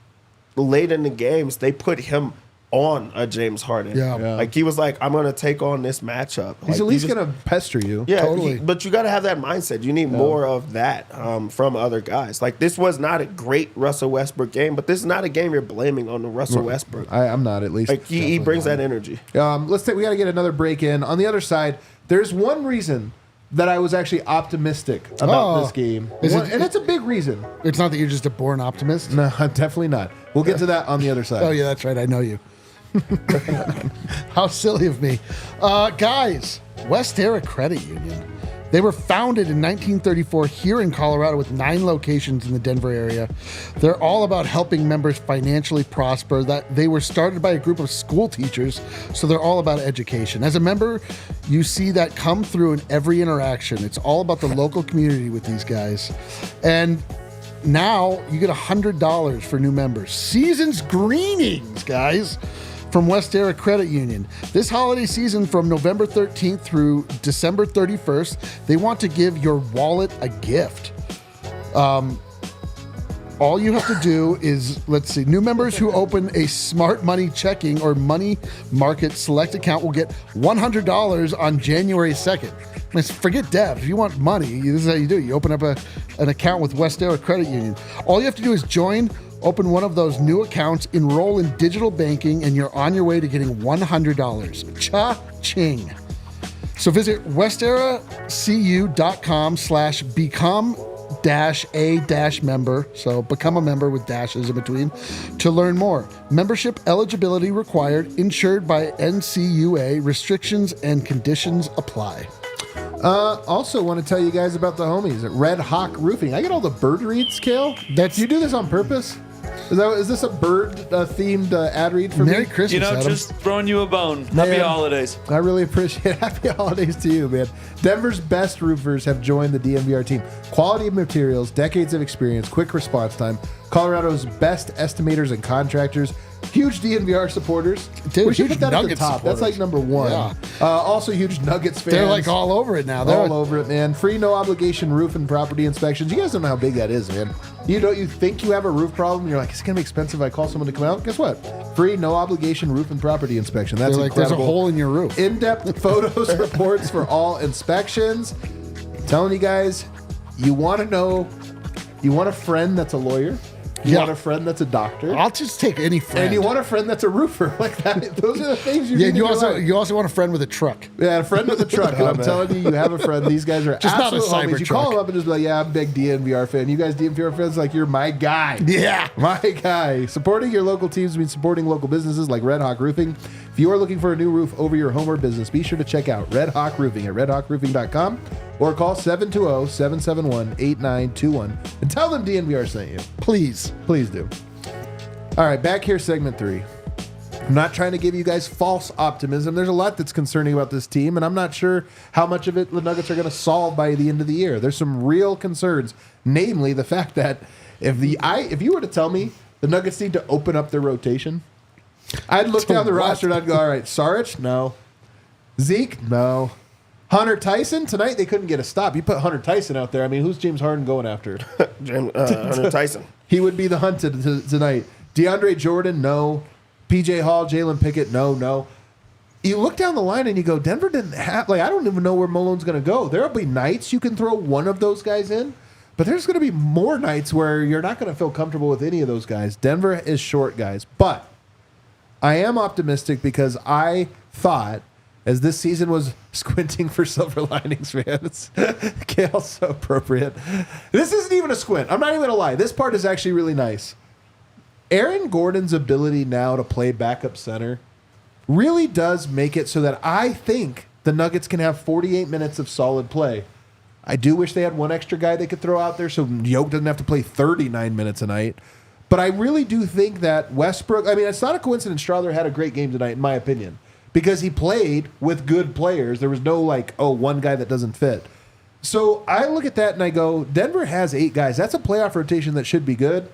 Speaker 3: late in the games, they put him on a James Harden.
Speaker 1: Yeah.
Speaker 3: Like he was like, I'm going to take on this matchup.
Speaker 2: He's
Speaker 3: like,
Speaker 2: at least going to pester you.
Speaker 3: Yeah,
Speaker 1: totally.
Speaker 3: But you got to have that mindset. You need more of that from other guys. Like this was not a great Russell Westbrook game, but this is not a game you're blaming on the Russell Westbrook.
Speaker 2: I'm not, at least.
Speaker 3: Like he brings that energy.
Speaker 2: We got to get another break in. On the other side, there's one reason that I was actually optimistic about this game. And it's a big reason.
Speaker 1: It's not that you're just a born optimist?
Speaker 2: No, I'm definitely not. We'll get to that on the other side.
Speaker 1: Oh, yeah, that's right. I know you. How silly of me. Guys, West Era Credit Union. They were founded in 1934 here in Colorado with 9 locations in the Denver area. They're all about helping members financially prosper. That they were started by a group of school teachers, so they're all about education. As a member, you see that come through in every interaction. It's all about the local community with these guys. And now you get $100 for new members. Season's Greenings, guys, from West Era Credit Union. This holiday season from November 13th through December 31st, they want to give your wallet a gift. All you have to do is, let's see, new members who open a Smart Money checking or money market select account will get $100 on January 2nd. I mean, forget debt. If you want money, this is how you do it. You open up an account with West Era Credit Union. All you have to do is join, open one of those new accounts, enroll in digital banking, and you're on your way to getting $100. Cha-ching. So visit westeracu.com/become-a-member. So become a member with dashes in between to learn more. Membership eligibility required, insured by NCUA. Restrictions and conditions apply.
Speaker 2: Also want to tell you guys about the homies at Red Hawk Roofing. I get all the bird reads, Kale. You do this on purpose? Is this a bird-themed ad read for
Speaker 1: Merry
Speaker 2: me?
Speaker 1: Christmas, Adam.
Speaker 4: Just throwing you a bone.
Speaker 2: Man,
Speaker 4: Happy holidays.
Speaker 2: I really appreciate it. Happy holidays to you, man. Denver's best roofers have joined the DNVR team. Quality of materials, decades of experience, quick response time. Colorado's best estimators and contractors. Huge DNVR supporters.
Speaker 1: Dude,
Speaker 2: we should
Speaker 1: huge
Speaker 2: put that at the
Speaker 1: Nuggets
Speaker 2: top. That's like
Speaker 1: supporters.
Speaker 2: number one.
Speaker 1: Yeah.
Speaker 2: Also, huge Nuggets fans.
Speaker 1: They're like all over it now. They're
Speaker 2: all over it, man. Free, no obligation roof and property inspections. You guys don't know how big that is, man. You think you have a roof problem? You're like, it's gonna be expensive if I call someone to come out. Guess what? Free, no obligation roof and property inspection. That's
Speaker 1: like,
Speaker 2: incredible.
Speaker 1: there's a hole in your roof.
Speaker 2: In-depth photos, reports for all inspections. Telling you guys, you want to know, you want a friend that's a lawyer. You want a friend that's a doctor.
Speaker 1: I'll just take any friend.
Speaker 2: And you want a friend that's a roofer. Like that. Those are the things you need.
Speaker 1: You
Speaker 2: in
Speaker 1: also want a friend with a truck.
Speaker 2: Yeah, a friend with a truck. And I'm
Speaker 3: man.
Speaker 2: telling you have a friend. These guys are
Speaker 1: Just not a
Speaker 2: absolute homies.
Speaker 1: Cybertruck.
Speaker 2: You call them up and just be like, yeah, I'm a big DNVR fan. You guys DNVR fans, like, you're my guy.
Speaker 1: Yeah.
Speaker 2: My guy. Supporting your local teams means supporting local businesses like Red Hawk Roofing. If you are looking for a new roof over your home or business, be sure to check out Red Hawk Roofing at redhawkroofing.com or call 720-771-8921 and tell them DNVR sent you.
Speaker 1: Please.
Speaker 2: Please do. All right, back here, segment 3. I'm not trying to give you guys false optimism. There's a lot that's concerning about this team, and I'm not sure how much of it the Nuggets are going to solve by the end of the year. There's some real concerns, namely the fact that if you were to tell me the Nuggets need to open up their rotation, I'd look down the roster and I'd go, all right, Saric? No. Zeke? No. Hunter Tyson? Tonight they couldn't get a stop. You put Hunter Tyson out there. I mean, who's James Harden going after?
Speaker 3: Hunter Tyson.
Speaker 2: He would be the hunted tonight. DeAndre Jordan, no. PJ Hall, Jalen Pickett, no. You look down the line and you go, Denver didn't have, I don't even know where Malone's going to go. There'll be nights you can throw one of those guys in, but there's going to be more nights where you're not going to feel comfortable with any of those guys. Denver is short, guys. But I am optimistic because I thought, as this season was squinting for silver linings, man, Kale's so appropriate. This isn't even a squint. I'm not even going to lie. This part is actually really nice. Aaron Gordon's ability now to play backup center really does make it so that I think the Nuggets can have 48 minutes of solid play. I do wish they had one extra guy they could throw out there so Jokic doesn't have to play 39 minutes a night. But I really do think that Westbrook, I mean, it's not a coincidence Strawther had a great game tonight, in my opinion, because he played with good players. There was no one guy that doesn't fit. So I look at that and I go, Denver has 8 guys. That's a playoff rotation that should be good.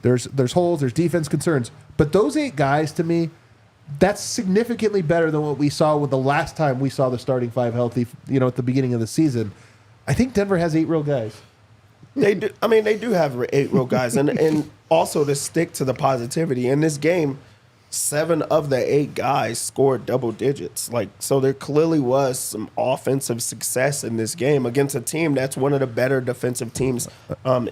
Speaker 2: There's holes, there's defense concerns. But those 8 guys, to me, that's significantly better than what we saw with the last time we saw the starting 5 healthy, at the beginning of the season. I think Denver has 8 real guys.
Speaker 3: They do. I mean, they do have 8 real guys, and also to stick to the positivity in this game, 7 of the 8 guys scored double digits. So there clearly was some offensive success in this game against a team that's one of the better defensive teams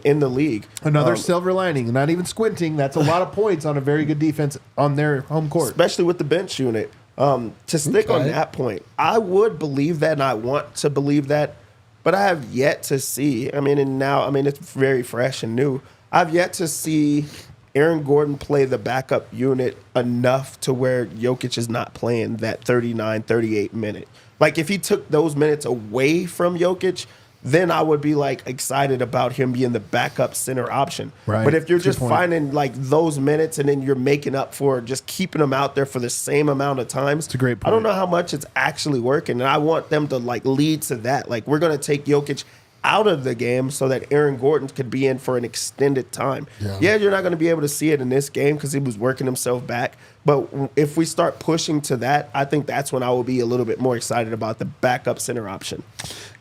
Speaker 3: in the league.
Speaker 2: Another silver lining, not even squinting. That's a lot of points on a very good defense on their home court,
Speaker 3: especially with the bench unit. To stick on that point, I would believe that, and I want to believe that, but I have yet to see. I mean, it's very fresh and new. I've yet to see Aaron Gordon play the backup unit enough to where Jokic is not playing that 39, 38 minute. If he took those minutes away from Jokic, then I would be excited about him being the backup center option.
Speaker 2: Right.
Speaker 3: But if you're
Speaker 2: Good
Speaker 3: just
Speaker 2: point.
Speaker 3: finding those minutes and then you're making up for just keeping him out there for the same amount of times,
Speaker 2: it's a great point.
Speaker 3: I don't know how much it's actually working, and I want them to lead to that. We're going to take Jokic out of the game so that Aaron Gordon could be in for an extended time. Yeah, you're not going to be able to see it in this game because he was working himself back. But if we start pushing to that, I think that's when I will be a little bit more excited about the backup center option.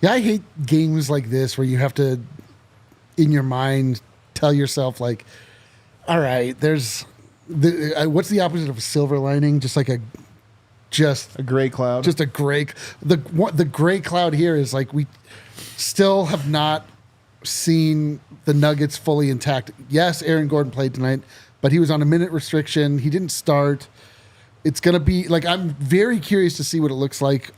Speaker 1: Yeah, I hate games like this where you have to, in your mind, tell yourself all right, there's what's the opposite of a silver lining? Just a
Speaker 2: gray cloud.
Speaker 1: Just a gray. The gray cloud here is we still have not seen the Nuggets fully intact. Yes, Aaron Gordon played tonight, but he was on a minute restriction. He didn't start. It's going to be I'm very curious to see what it looks like.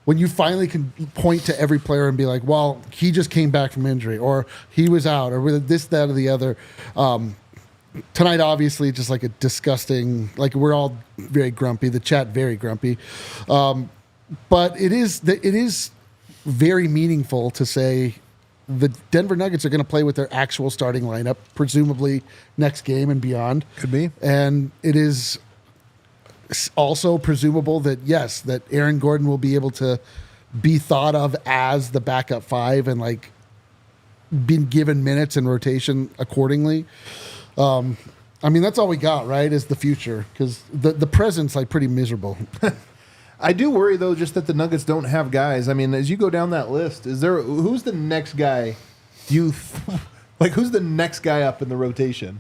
Speaker 1: When you finally can point to every player and be like, well, he just came back from injury, or he was out, or with this, that, or the other. Tonight, obviously, just a disgusting, we're all very grumpy. The chat, very grumpy. But it is very meaningful to say the Denver Nuggets are going to play with their actual starting lineup, presumably next game and beyond.
Speaker 2: Could be.
Speaker 1: And it is also presumable that, yes, that Aaron Gordon will be able to be thought of as the backup five and like been given minutes and rotation accordingly. I mean, that's all we got, right, is the future, because the present's like pretty miserable.
Speaker 2: I do worry, though, just that the Nuggets don't have guys. I mean, as you go down that list, who's the next guy who's the next guy up in the rotation?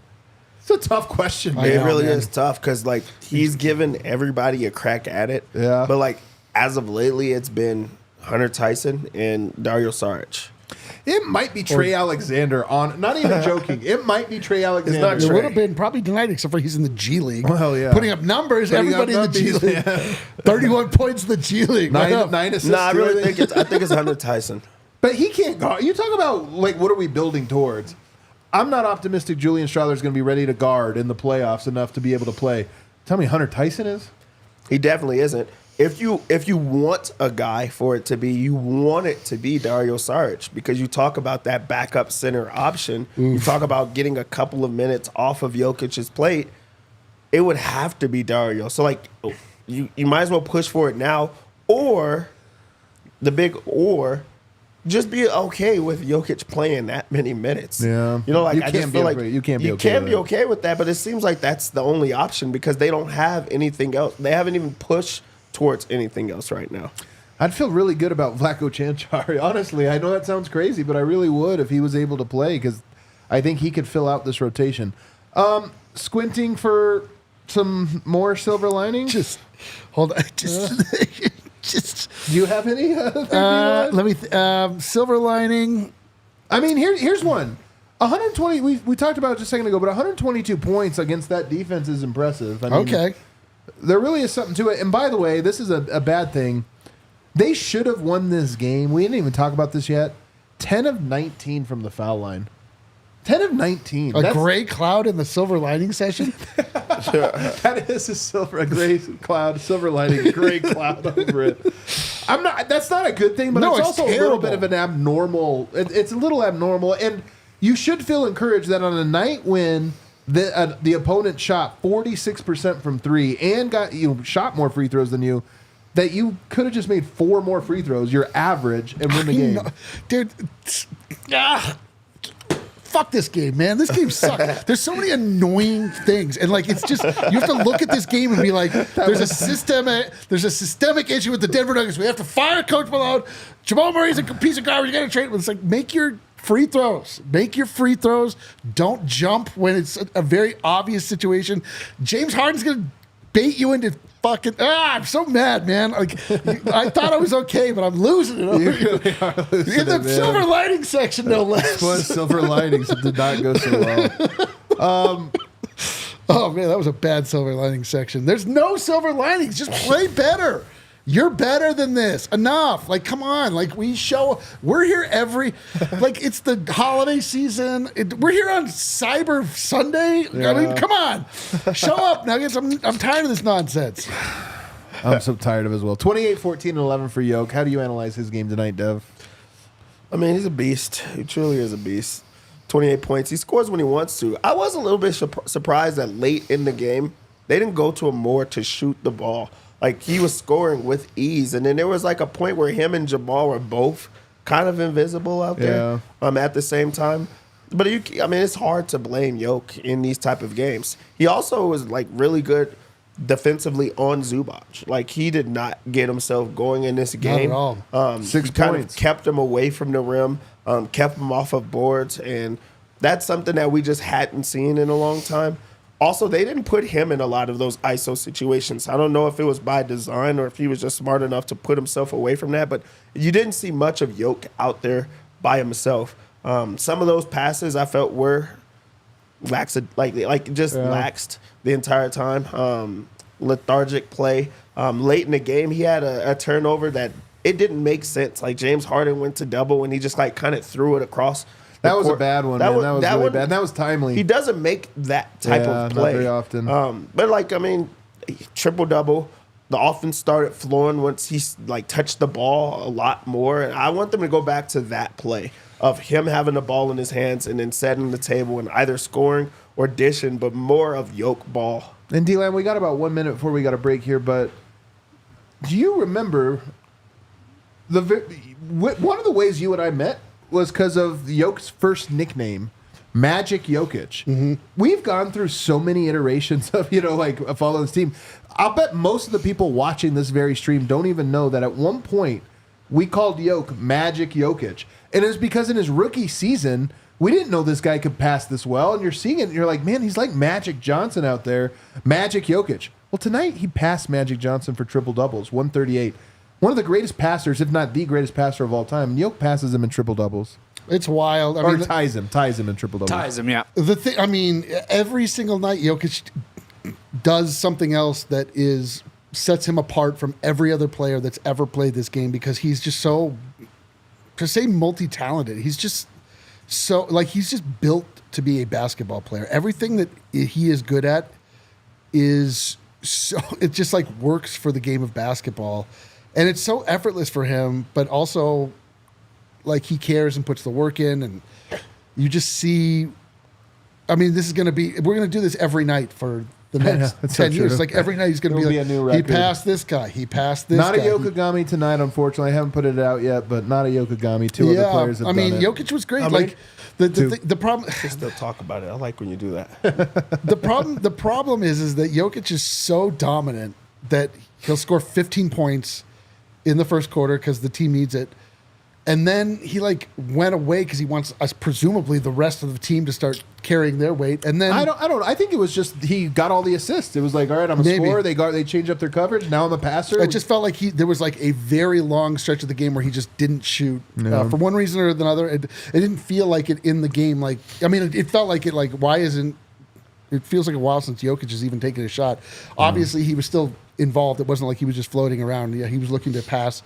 Speaker 2: It's a tough question, man.
Speaker 3: It really is tough because, like, he's given everybody a crack at it.
Speaker 2: Yeah.
Speaker 3: But, like, as of lately, it's been Hunter Tyson and Dario Saric.
Speaker 2: It might be Trey Alexander not even joking. It might be Trey Alexander.
Speaker 3: It's
Speaker 1: It
Speaker 3: not
Speaker 1: would have been probably tonight, except for he's in the G League.
Speaker 2: Well, yeah.
Speaker 1: Putting up numbers, everybody in the G League.
Speaker 2: Yeah.
Speaker 1: 31 points in the G League.
Speaker 2: Nine assists.
Speaker 3: No, I really think it's Hunter Tyson.
Speaker 2: But he can't guard. You talk about, like, what are we building towards? I'm not optimistic Julian Strawther's going to be ready to guard in the playoffs enough to be able to play. Tell me Hunter Tyson is?
Speaker 3: He definitely isn't. If you want a guy for it to be, you want it to be Dario Saric, because you talk about that backup center option. You talk about getting a couple of minutes off of Jokic's plate. It would have to be Dario. So, like, you might as well push for it now, or the big or. Just be okay with Jokic playing that many minutes.
Speaker 2: Yeah.
Speaker 3: You know, like,
Speaker 2: I
Speaker 3: just feel like
Speaker 2: you can't be
Speaker 3: okay with that, but it seems like that's the only option because they don't have anything else. They haven't even pushed towards anything else right now.
Speaker 2: I'd feel really good about Vlatko Canchari. Honestly, I know that sounds crazy, but I really would if he was able to play, because I think he could fill out this rotation. Squinting for some more silver linings?
Speaker 1: Just hold on. Just
Speaker 2: do you have any?
Speaker 1: let me silver lining.
Speaker 2: I mean, here's one. 120. We talked about it just a second ago, but 122 points against that defense is impressive. I mean,
Speaker 1: Okay.
Speaker 2: There really is something to it. And by the way, this is a bad thing. They should have won this game. We didn't even talk about this yet. 10 of 19 from the foul line. 10 of 19.
Speaker 1: A gray cloud in the silver lining session?
Speaker 2: That is a gray cloud, silver lining, gray cloud over it. That's not a good thing, but it's also
Speaker 1: terrible.
Speaker 2: a little bit of an abnormal. It's a little abnormal, and you should feel encouraged that on a night when the opponent shot 46% from three and shot more free throws than you, that you could have just made 4 more free throws, your average, and win the game.
Speaker 1: Dude, fuck this game, man. This game sucks. There's so many annoying things. And like, it's just, you have to look at this game and be like, there's a systemic issue with the Denver Nuggets. We have to fire Coach Malone. Jamal Murray's a piece of garbage. You got to trade him. It's like, make your free throws. Make your free throws. Don't jump when it's a very obvious situation. James Harden's going to bait you into fucking. I'm so mad, man. Like, I thought I was okay, but I'm losing it.
Speaker 2: You really are losing
Speaker 1: In the silver lining section, no less.
Speaker 2: Was silver linings. It did not go so well.
Speaker 1: Oh, man, that was a bad silver lining section. There's no silver linings. Just play better. You're better than this. Enough. Like, come on. Like, we're here like, it's the holiday season. We're here on Cyber Sunday. Yeah. I mean, come on. Show up, Nuggets. I'm tired of this nonsense.
Speaker 2: I'm so tired of it as well. 28, 14, and 11 for Yoke. How do you analyze his game tonight, Dev?
Speaker 3: I mean, he's a beast. He truly is a beast. 28 points. He scores when he wants to. I was a little bit surprised that late in the game, they didn't go to him more to shoot the ball. Like, he was scoring with ease. And then there was, like, a point where him and Jamal were both kind of invisible out there at the same time. But, it's hard to blame Yoke in these type of games. He also was, like, really good defensively on Zubac. Like, he did not get himself going in this game.
Speaker 1: Not at all.
Speaker 2: 6
Speaker 3: he kind
Speaker 2: points.
Speaker 3: of kept him away from the rim, kept him off of boards. And that's something that we just hadn't seen in a long time. Also, they didn't put him in a lot of those ISO situations. I don't know if it was by design or if he was just smart enough to put himself away from that, but you didn't see much of Yoke out there by himself. Some of those passes I felt were laxed the entire time. Lethargic play. Late in the game, he had a turnover that it didn't make sense. Like, James Harden went to double and he just like kind of threw it across.
Speaker 2: That was a bad one, man. That was really bad. That was timely.
Speaker 3: He doesn't make that type of play.
Speaker 2: Not very often.
Speaker 3: But, triple-double. The offense started flowing once he, touched the ball a lot more. And I want them to go back to that play. of him having the ball in his hands and then setting the table and either scoring or dishing, but more of Yoke ball.
Speaker 2: And D-Lam, we got about 1 minute before we got a break here, but do you remember one of the ways you and I met was because of Yoke's first nickname, Magic Jokic. Mm-hmm. We've gone through so many iterations of, following this team. I'll bet most of the people watching this very stream don't even know that at one point we called Yoke Magic Jokic. And it's because in his rookie season, we didn't know this guy could pass this well. And you're seeing it, and you're like, man, he's like Magic Johnson out there. Magic Jokic. Well, tonight he passed Magic Johnson for triple-doubles, 138. One of the greatest passers, if not the greatest passer of all time. And Yoke passes him in triple-doubles.
Speaker 1: It's wild.
Speaker 2: Ties him in triple-doubles.
Speaker 4: Ties him, yeah.
Speaker 1: Every single night Jokic does something else that sets him apart from every other player that's ever played this game because he's just so, to say multi-talented, he's just he's just built to be a basketball player. Everything that he is good at is so, it just works for the game of basketball. And it's so effortless for him, but also he cares and puts the work in, and you just see. This is going to be. We're going to do this every night for the next 10 years. Every night he's going to be
Speaker 2: a new record.
Speaker 1: He passed this guy. He passed this.
Speaker 2: Not
Speaker 1: guy.
Speaker 2: a Yokogami tonight, unfortunately. I haven't put it out yet, but not a Yokogami. Two other players have done it.
Speaker 1: Jokic was great. The problem.
Speaker 3: Just to talk about it. I like when you do that.
Speaker 1: The problem is that Jokic is so dominant that he'll score 15 points in the first quarter because the team needs it. And then he went away because he wants us, presumably, the rest of the team to start carrying their weight. And then
Speaker 2: I think it was just he got all the assists. It was all right, I'm a scorer. They changed up their coverage. Now I'm a passer.
Speaker 1: It just felt like there was a very long stretch of the game where he just didn't shoot for one reason or another. It didn't feel like it in the game. It felt like it. Why isn't? It feels like a while since Jokic has even taken a shot. Obviously, he was still involved. It wasn't like he was just floating around. Yeah, he was looking to pass.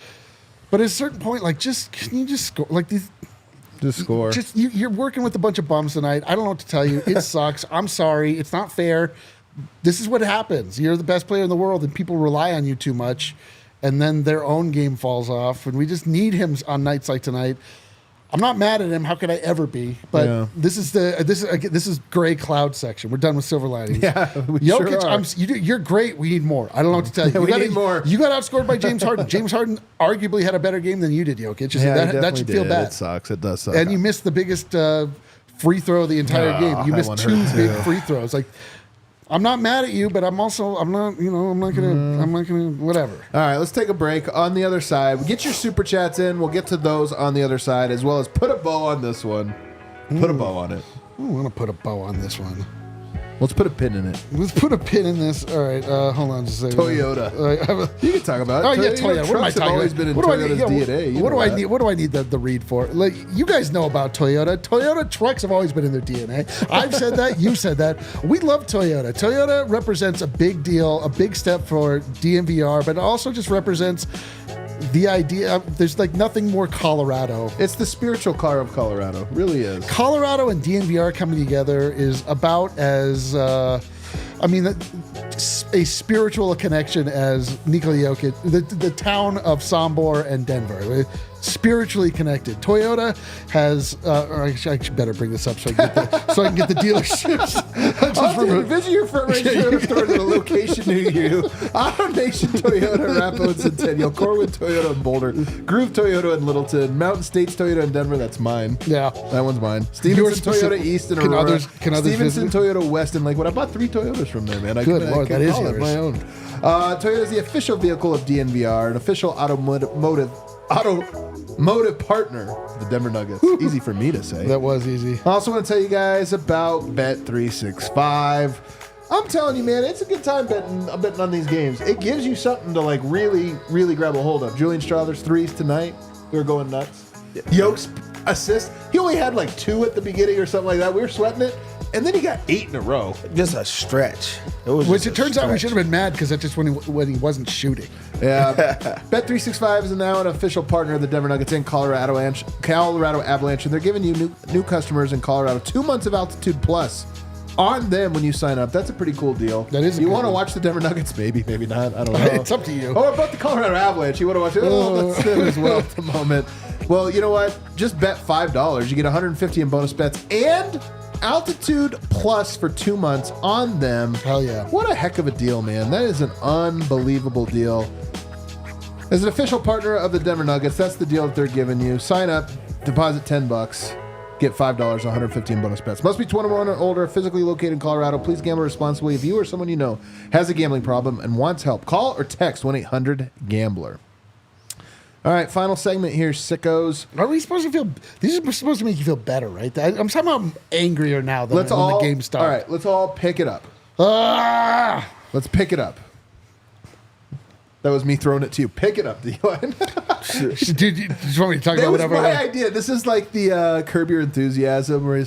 Speaker 1: But at a certain point, can you just score?
Speaker 2: Just score.
Speaker 1: You're working with a bunch of bums tonight. I don't know what to tell you. It sucks. I'm sorry. It's not fair. This is what happens. You're the best player in the world, and people rely on you too much, and then their own game falls off. And we just need him on nights like tonight. I'm not mad at him. How could I ever be? But this is gray cloud section. We're done with silver linings.
Speaker 2: Yeah, we
Speaker 1: Jokic,
Speaker 2: sure are.
Speaker 1: You're great. We need more. I don't know what to tell you.
Speaker 2: We need more.
Speaker 1: You got outscored by James Harden. James Harden arguably had a better game than you did, Jokic. That should feel bad.
Speaker 2: It sucks. It does suck.
Speaker 1: And you missed the biggest free throw of the entire game. You missed two big free throws. I'm not mad at you, but I'm not gonna whatever.
Speaker 2: All right, let's take a break. On the other side, get your super chats in. We'll get to those on the other side, as well as put a bow on this one. Put a bow on it.
Speaker 1: I want to put a bow on this one.
Speaker 2: Let's put a pin in it.
Speaker 1: Let's put a pin in this. All right, hold on just a second.
Speaker 2: Toyota. You can talk about it.
Speaker 1: Oh, yeah, Toyota. What am I talking about?
Speaker 2: Always been in Toyota's DNA.
Speaker 1: What do I need the read for? You guys know about Toyota. Toyota trucks have always been in their DNA. I've said that. You said that. We love Toyota. Toyota represents a big deal, a big step for DNVR, but it also just represents the idea of, there's nothing more Colorado.
Speaker 2: It's the spiritual car of Colorado. It really is.
Speaker 1: Colorado and DNVR coming together is about as, a spiritual connection as Nikola Jokic, the town of Sombor and Denver. Spiritually connected. Toyota has. I should better bring this up so I can get the dealerships.
Speaker 2: Visit your front range Toyota store at a location near you. Automation Toyota, Rapids and Centennial, Corwin Toyota in Boulder, Groove Toyota in Littleton, Mountain States Toyota in Denver. That's mine.
Speaker 1: Yeah,
Speaker 2: that one's mine. Stevenson Toyota East in Aurora. Can others Stevenson visit? Toyota West in Lakewood. I bought 3 Toyotas from there, man.
Speaker 1: Good Lord, that is yours.
Speaker 2: My own. Toyota is the official vehicle of DNVR, an official automotive partner of the Denver Nuggets. Easy for me to say.
Speaker 1: That was easy.
Speaker 2: I also want to tell you guys about Bet365. I'm telling you, man, it's a good time betting on these games. It gives you something to really, really grab a hold of. Julian Strother's threes tonight, we were going nuts. Yoke's assist, he only had 2 at the beginning or something like that. We were sweating it. And then he got 8 in a row.
Speaker 3: Just a stretch.
Speaker 1: Which it turns out we should have been mad because that's just when he wasn't shooting.
Speaker 2: Yeah. Bet365 is now an official partner of the Denver Nuggets and Colorado Avalanche. And they're giving you new customers in Colorado 2 months of Altitude Plus on them when you sign up. That's a pretty cool deal.
Speaker 1: That is.
Speaker 2: You want to watch the Denver Nuggets? Maybe not. I don't know.
Speaker 1: It's up to you.
Speaker 2: Or about the Colorado Avalanche. You want to watch it? Oh, that's them as well at the moment. Well, you know what? Just bet $5. You get $150 in bonus bets and Altitude Plus for 2 months on them.
Speaker 1: Hell yeah.
Speaker 2: What a heck of a deal, man. That is an unbelievable deal. As an official partner of the Denver Nuggets, that's the deal that they're giving you. Sign up, deposit $10, get $5, $150 in bonus bets. Must be 21 or older, physically located in Colorado. Please gamble responsibly. If you or someone you know has a gambling problem and wants help, call or text 1-800-GAMBLER. All right, final segment here, sickos.
Speaker 1: Are we supposed to feel? These are supposed to make you feel better, right? I'm somehow angrier now than when the game started.
Speaker 2: All right, let's all pick it up. Let's pick it up. That was me throwing it to you. Pick it up, D-line.
Speaker 1: Dude, you just want me to talk about whatever?
Speaker 2: That was my idea. This is like the Curb Your Enthusiasm where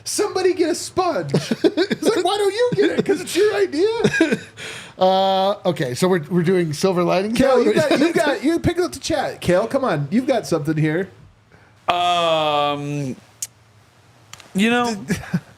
Speaker 2: somebody get a sponge. It's like, why don't you get it? Because it's your idea.
Speaker 1: Okay, so we're doing silver linings.
Speaker 2: Kale, you pick up the chat. Kale, come on. You've got something here.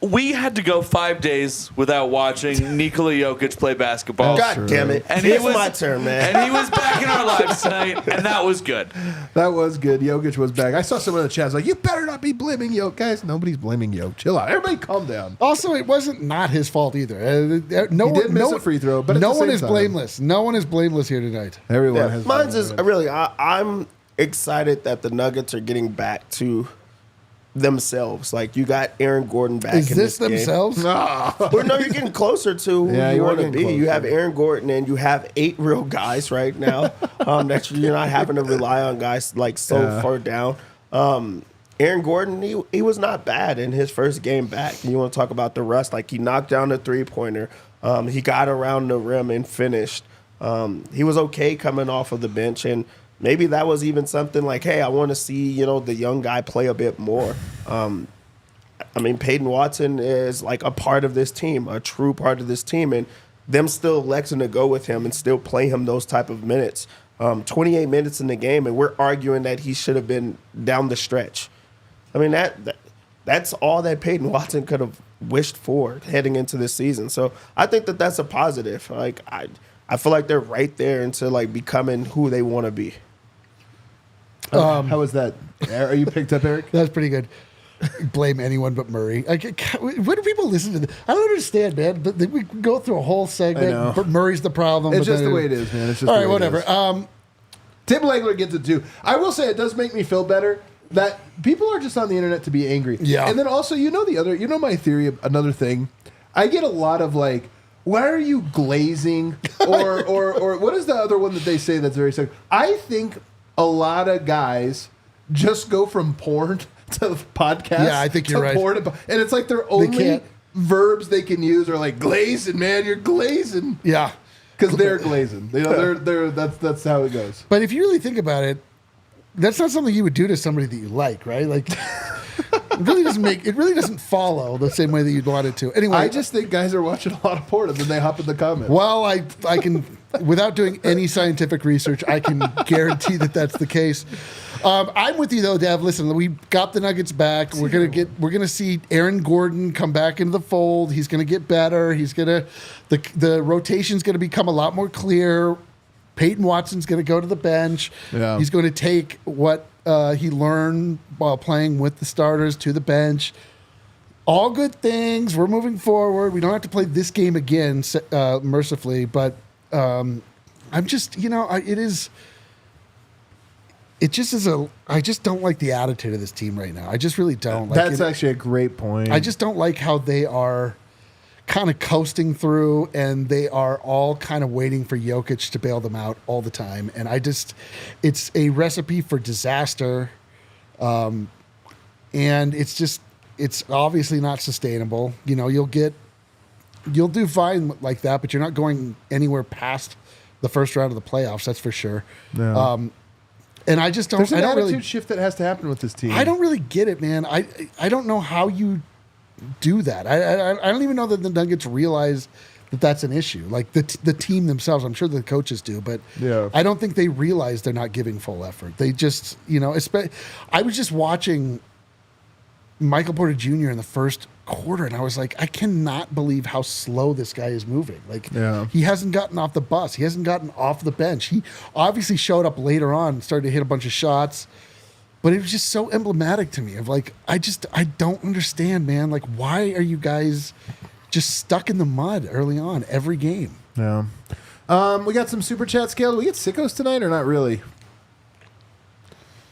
Speaker 4: We had to go 5 days without watching Nikola Jokic play basketball.
Speaker 3: God damn it.
Speaker 4: And
Speaker 3: it's my turn, man.
Speaker 4: And he was back in our lives tonight, and that was good.
Speaker 2: That was good. Jokic was back. I saw someone in the chat like, you better not be blaming Jokic. Guys, nobody's blaming Jokic. Chill out. Everybody calm down.
Speaker 1: Also, it wasn't not his fault either.
Speaker 2: He did miss a free throw, but
Speaker 1: no one is blameless. No one is blameless here tonight.
Speaker 2: Everyone has.
Speaker 3: Mine's is really, I'm excited that the Nuggets are getting back to themselves. Like, you got Aaron Gordon back
Speaker 1: is
Speaker 3: in this game.
Speaker 1: themselves?
Speaker 3: Well, no, you're getting closer to who you want to be.
Speaker 2: closer.
Speaker 3: You have Aaron Gordon, and you have 8 real guys right now that you're not having to rely on guys like far down. Aaron Gordon, he was not bad in his first game back. You want to talk about the rust? Like, he knocked down the three-pointer. He got around the rim and finished. He was okay coming off of the bench, and maybe that was even something like, hey, I want to see, the young guy play a bit more. Peyton Watson is like a part of this team, a true part of this team, and them still electing to go with him and still play him those type of minutes. 28 minutes in the game, and we're arguing that he should have been down the stretch. That's all that Peyton Watson could have wished for heading into this season. So I think that that's a positive. Like, I feel like they're right there into like becoming who they want to be.
Speaker 2: How was that? Are you picked up, Eric?
Speaker 1: That's pretty good. Blame anyone but Murray. When do people listen to this? I don't understand, man. But we go through a whole segment. But Murray's the problem.
Speaker 2: It's just the way it is, man. It's just
Speaker 1: all right, whatever.
Speaker 2: Tim Langler gets it too. I will say it does make me feel better that people are just on the internet to be angry.
Speaker 1: Yeah.
Speaker 2: And then also, my theory of another thing. I get a lot of like, why are you glazing? Or what is the other one that they say that's very sexual? I think a lot of guys just go from porn to podcast.
Speaker 1: Yeah, I think you're right.
Speaker 2: And it's like their only verbs they can use are like glazing, man. You're glazing.
Speaker 1: Yeah.
Speaker 2: Because they're glazing. That's how it goes.
Speaker 1: But if you really think about it, that's not something you would do to somebody that you like, right? Like, it really doesn't follow the same way that you'd want it to. Anyway,
Speaker 2: I just think guys are watching a lot of porn and then they hop in the comments.
Speaker 1: Well, I can, without doing any scientific research, I can guarantee that that's the case. I'm with you though, Dev. Listen, we got the Nuggets back. We're gonna see Aaron Gordon come back into the fold. He's gonna get better. The rotation's gonna become a lot more clear. Peyton Watson's going to go to the bench. Yeah. He's going to take what he learned while playing with the starters to the bench. All good things. We're moving forward. We don't have to play this game again, mercifully. But I'm just, I just don't like the attitude of this team right now. I just really don't.
Speaker 2: That's actually a great point.
Speaker 1: I just don't like how they are kind of coasting through, and they are all kind of waiting for Jokic to bail them out all the time. And it's a recipe for disaster. And it's obviously not sustainable. You'll do fine like that, but you're not going anywhere past the first round of the playoffs. That's for sure. Yeah. And I just don't.
Speaker 2: There's an attitude
Speaker 1: really,
Speaker 2: shift that has to happen with this team.
Speaker 1: I don't really get it, man. I don't know how you do that. I don't even know that the Nuggets realize that that's an issue. Like the team themselves, I'm sure the coaches do, but I don't think they realize they're not giving full effort. They just, I was just watching Michael Porter Jr. in the first quarter, and I was like, I cannot believe how slow this guy is moving. Like, he hasn't gotten off the bus. He hasn't gotten off the bench. He obviously showed up later on, started to hit a bunch of shots. But it was just so emblematic to me of like, I don't understand, man. Like, why are you guys just stuck in the mud early on every game?
Speaker 2: Yeah. We got some super chat scale. Do we get sickos tonight or not really?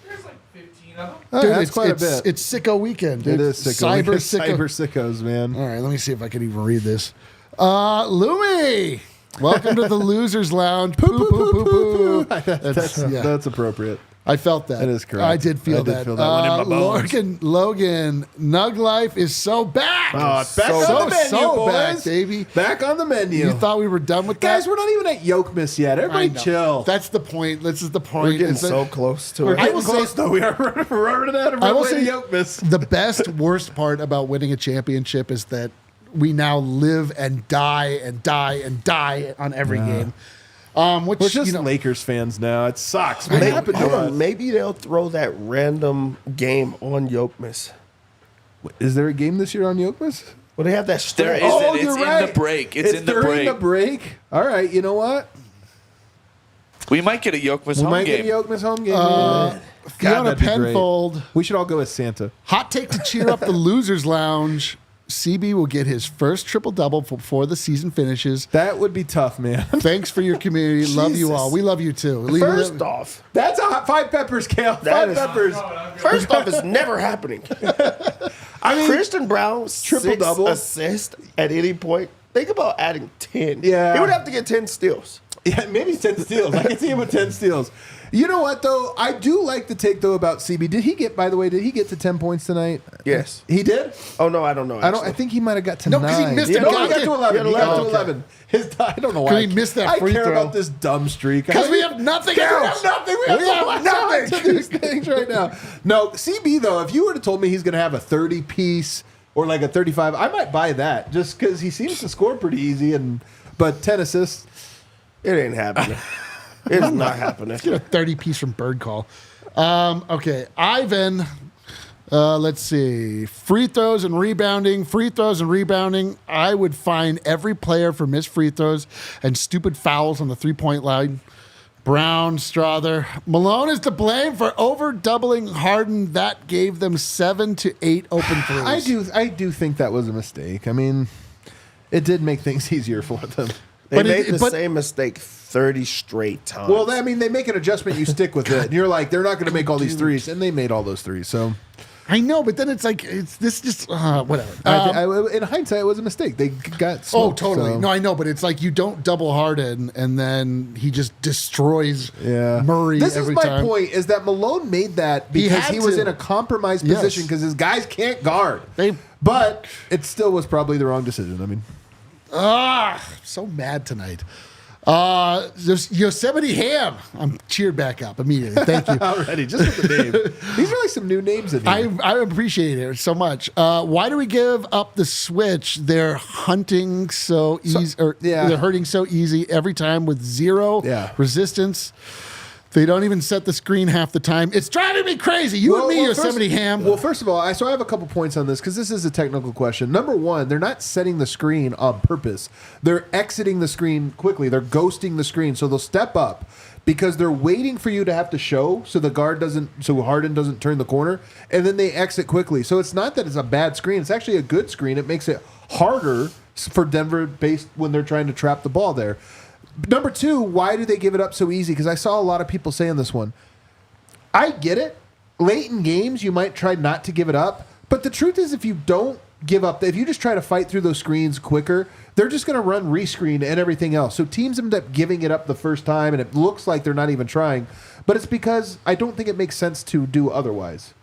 Speaker 5: There's like 15 of them.
Speaker 2: Oh,
Speaker 1: Dude,
Speaker 2: that's quite a bit.
Speaker 1: It's sicko weekend. Dude.
Speaker 2: It is sicko.
Speaker 1: Cyber
Speaker 2: Sickos, man.
Speaker 1: All right, let me see if I can even read this. Lumi, welcome to the Losers Lounge. Poo, poo, poo, poo, poo.
Speaker 2: That's appropriate.
Speaker 1: I felt that.
Speaker 2: That is correct.
Speaker 1: I did feel that.
Speaker 2: Feel that one in my bones.
Speaker 1: Logan, Nug Life is so back.
Speaker 2: Oh, it's back on the menu, boys.
Speaker 1: Back, baby.
Speaker 2: Back on the menu.
Speaker 1: You thought we were done with that?
Speaker 2: Guys, we're not even at Yokmas yet. Everybody chill.
Speaker 1: That's the point. This is the point.
Speaker 3: We're getting so close to it.
Speaker 2: We're getting close, though. We are running out of runway to Yokmas.
Speaker 1: The best, worst part about winning a championship is that we now live and die and die and die on every game. Which,
Speaker 2: we're just Lakers fans now. It sucks. What
Speaker 3: Maybe,
Speaker 2: happened to us?
Speaker 3: maybe they'll throw that random game on Yokmas.
Speaker 2: Is there a game this year on Yokmas?
Speaker 3: Well, they have that
Speaker 4: There
Speaker 3: stretch.
Speaker 4: isn't.
Speaker 2: Oh,
Speaker 4: It's
Speaker 2: you're
Speaker 4: in
Speaker 2: right.
Speaker 4: the break. It's in the
Speaker 2: during
Speaker 4: break.
Speaker 2: the break. All right, you know what?
Speaker 4: We might get a Yokmas
Speaker 2: We
Speaker 4: home
Speaker 2: might
Speaker 4: game.
Speaker 2: get a Yokmas home game.
Speaker 1: Fiona
Speaker 2: that'd be great.
Speaker 1: Penfold.
Speaker 2: We should all go as Santa.
Speaker 1: Hot take to cheer up the Losers Lounge. CB will get his first triple-double before the season finishes.
Speaker 2: That would be tough, man.
Speaker 1: Thanks for your community. Love you all. We love you too.
Speaker 3: First off,
Speaker 2: That's a hot 5 peppers, Kale.
Speaker 3: That
Speaker 2: 5
Speaker 3: is-
Speaker 2: peppers.
Speaker 3: first off, it's never happening.
Speaker 2: I mean,
Speaker 3: Christian Brown,
Speaker 2: Triple-double.
Speaker 3: 6 assists at any point. Think about adding 10.
Speaker 2: Yeah.
Speaker 3: He would have to get 10 steals.
Speaker 2: yeah, maybe 10 steals. I can see him with 10 steals. You know what, though? I do like the take, though, about CB. Did he get to 10 points tonight?
Speaker 3: Yes.
Speaker 2: He did?
Speaker 3: Oh, no, I don't know.
Speaker 2: I think he might have got to
Speaker 1: No,
Speaker 2: 9.
Speaker 1: 'cause he missed
Speaker 3: a
Speaker 2: No,
Speaker 3: goddamn-
Speaker 2: he got to 11. He
Speaker 3: he had
Speaker 2: got to
Speaker 3: 11.
Speaker 2: 11. I don't know why.
Speaker 1: 'Cause he missed that
Speaker 2: I
Speaker 1: free
Speaker 2: care
Speaker 1: throw.
Speaker 2: about this dumb streak.
Speaker 1: Because we have nothing
Speaker 2: We
Speaker 1: else.
Speaker 2: have nothing. We have to latch on to these things right now. No, CB, though, if you would have told me he's going to have a 30-piece or like a 35, I might buy that just because he seems to score pretty easy. But 10 assists.
Speaker 3: It ain't happening. It's not happening.
Speaker 1: Get a 30-piece from Bird Call. Okay, Ivan. Let's see. Free throws and rebounding. I would fine every player for missed free throws and stupid fouls on the three-point line. Brown, Strother. Malone is to blame for over-doubling Harden. That gave them 7 to 8 open threes.
Speaker 2: I do think that was a mistake. I mean, it did make things easier for them.
Speaker 3: They made the same mistake 30 straight times.
Speaker 2: Well, I mean, they make an adjustment, you stick with it. And you're like, they're not going to make all these threes, and they made all those threes. So,
Speaker 1: I know, but then it's like, whatever.
Speaker 2: in hindsight, it was a mistake. They got
Speaker 1: Oh,
Speaker 2: smoked,
Speaker 1: totally.
Speaker 2: so-
Speaker 1: No, I know, but it's like you don't double Harden and then he just destroys
Speaker 2: Yeah.
Speaker 1: Murray
Speaker 2: This
Speaker 1: every
Speaker 2: is my
Speaker 1: time.
Speaker 2: point, is that Malone made that because
Speaker 1: had
Speaker 2: he was
Speaker 1: to.
Speaker 2: in a compromised
Speaker 1: Yes.
Speaker 2: position because his guys can't guard.
Speaker 1: They-
Speaker 2: But it still was probably the wrong decision. I mean,
Speaker 1: So mad tonight. There's Yosemite Ham. I'm cheered back up immediately. Thank you.
Speaker 2: already, just with the name. These are like some new names in here.
Speaker 1: I appreciate it so much. Why do we give up the switch? They're hunting so easy, they're hurting so easy every time with zero resistance. They don't even set the screen half the time. It's driving me crazy. You and me, Yosemite Ham.
Speaker 2: Well, first of all, I have a couple points on this because this is a technical question. Number one, they're not setting the screen on purpose. They're exiting the screen quickly. They're ghosting the screen. So they'll step up because they're waiting for you to have to show so Harden doesn't turn the corner, and then they exit quickly. So it's not that it's a bad screen. It's actually a good screen. It makes it harder for Denver based when they're trying to trap the ball there. Number two, why do they give it up so easy? Because I saw a lot of people saying this one. I get it. Late in games, you might try not to give it up. But the truth is, if you don't give up, if you just try to fight through those screens quicker, they're just going to run rescreen and everything else. So teams end up giving it up the first time, and it looks like they're not even trying. But it's because I don't think it makes sense to do otherwise.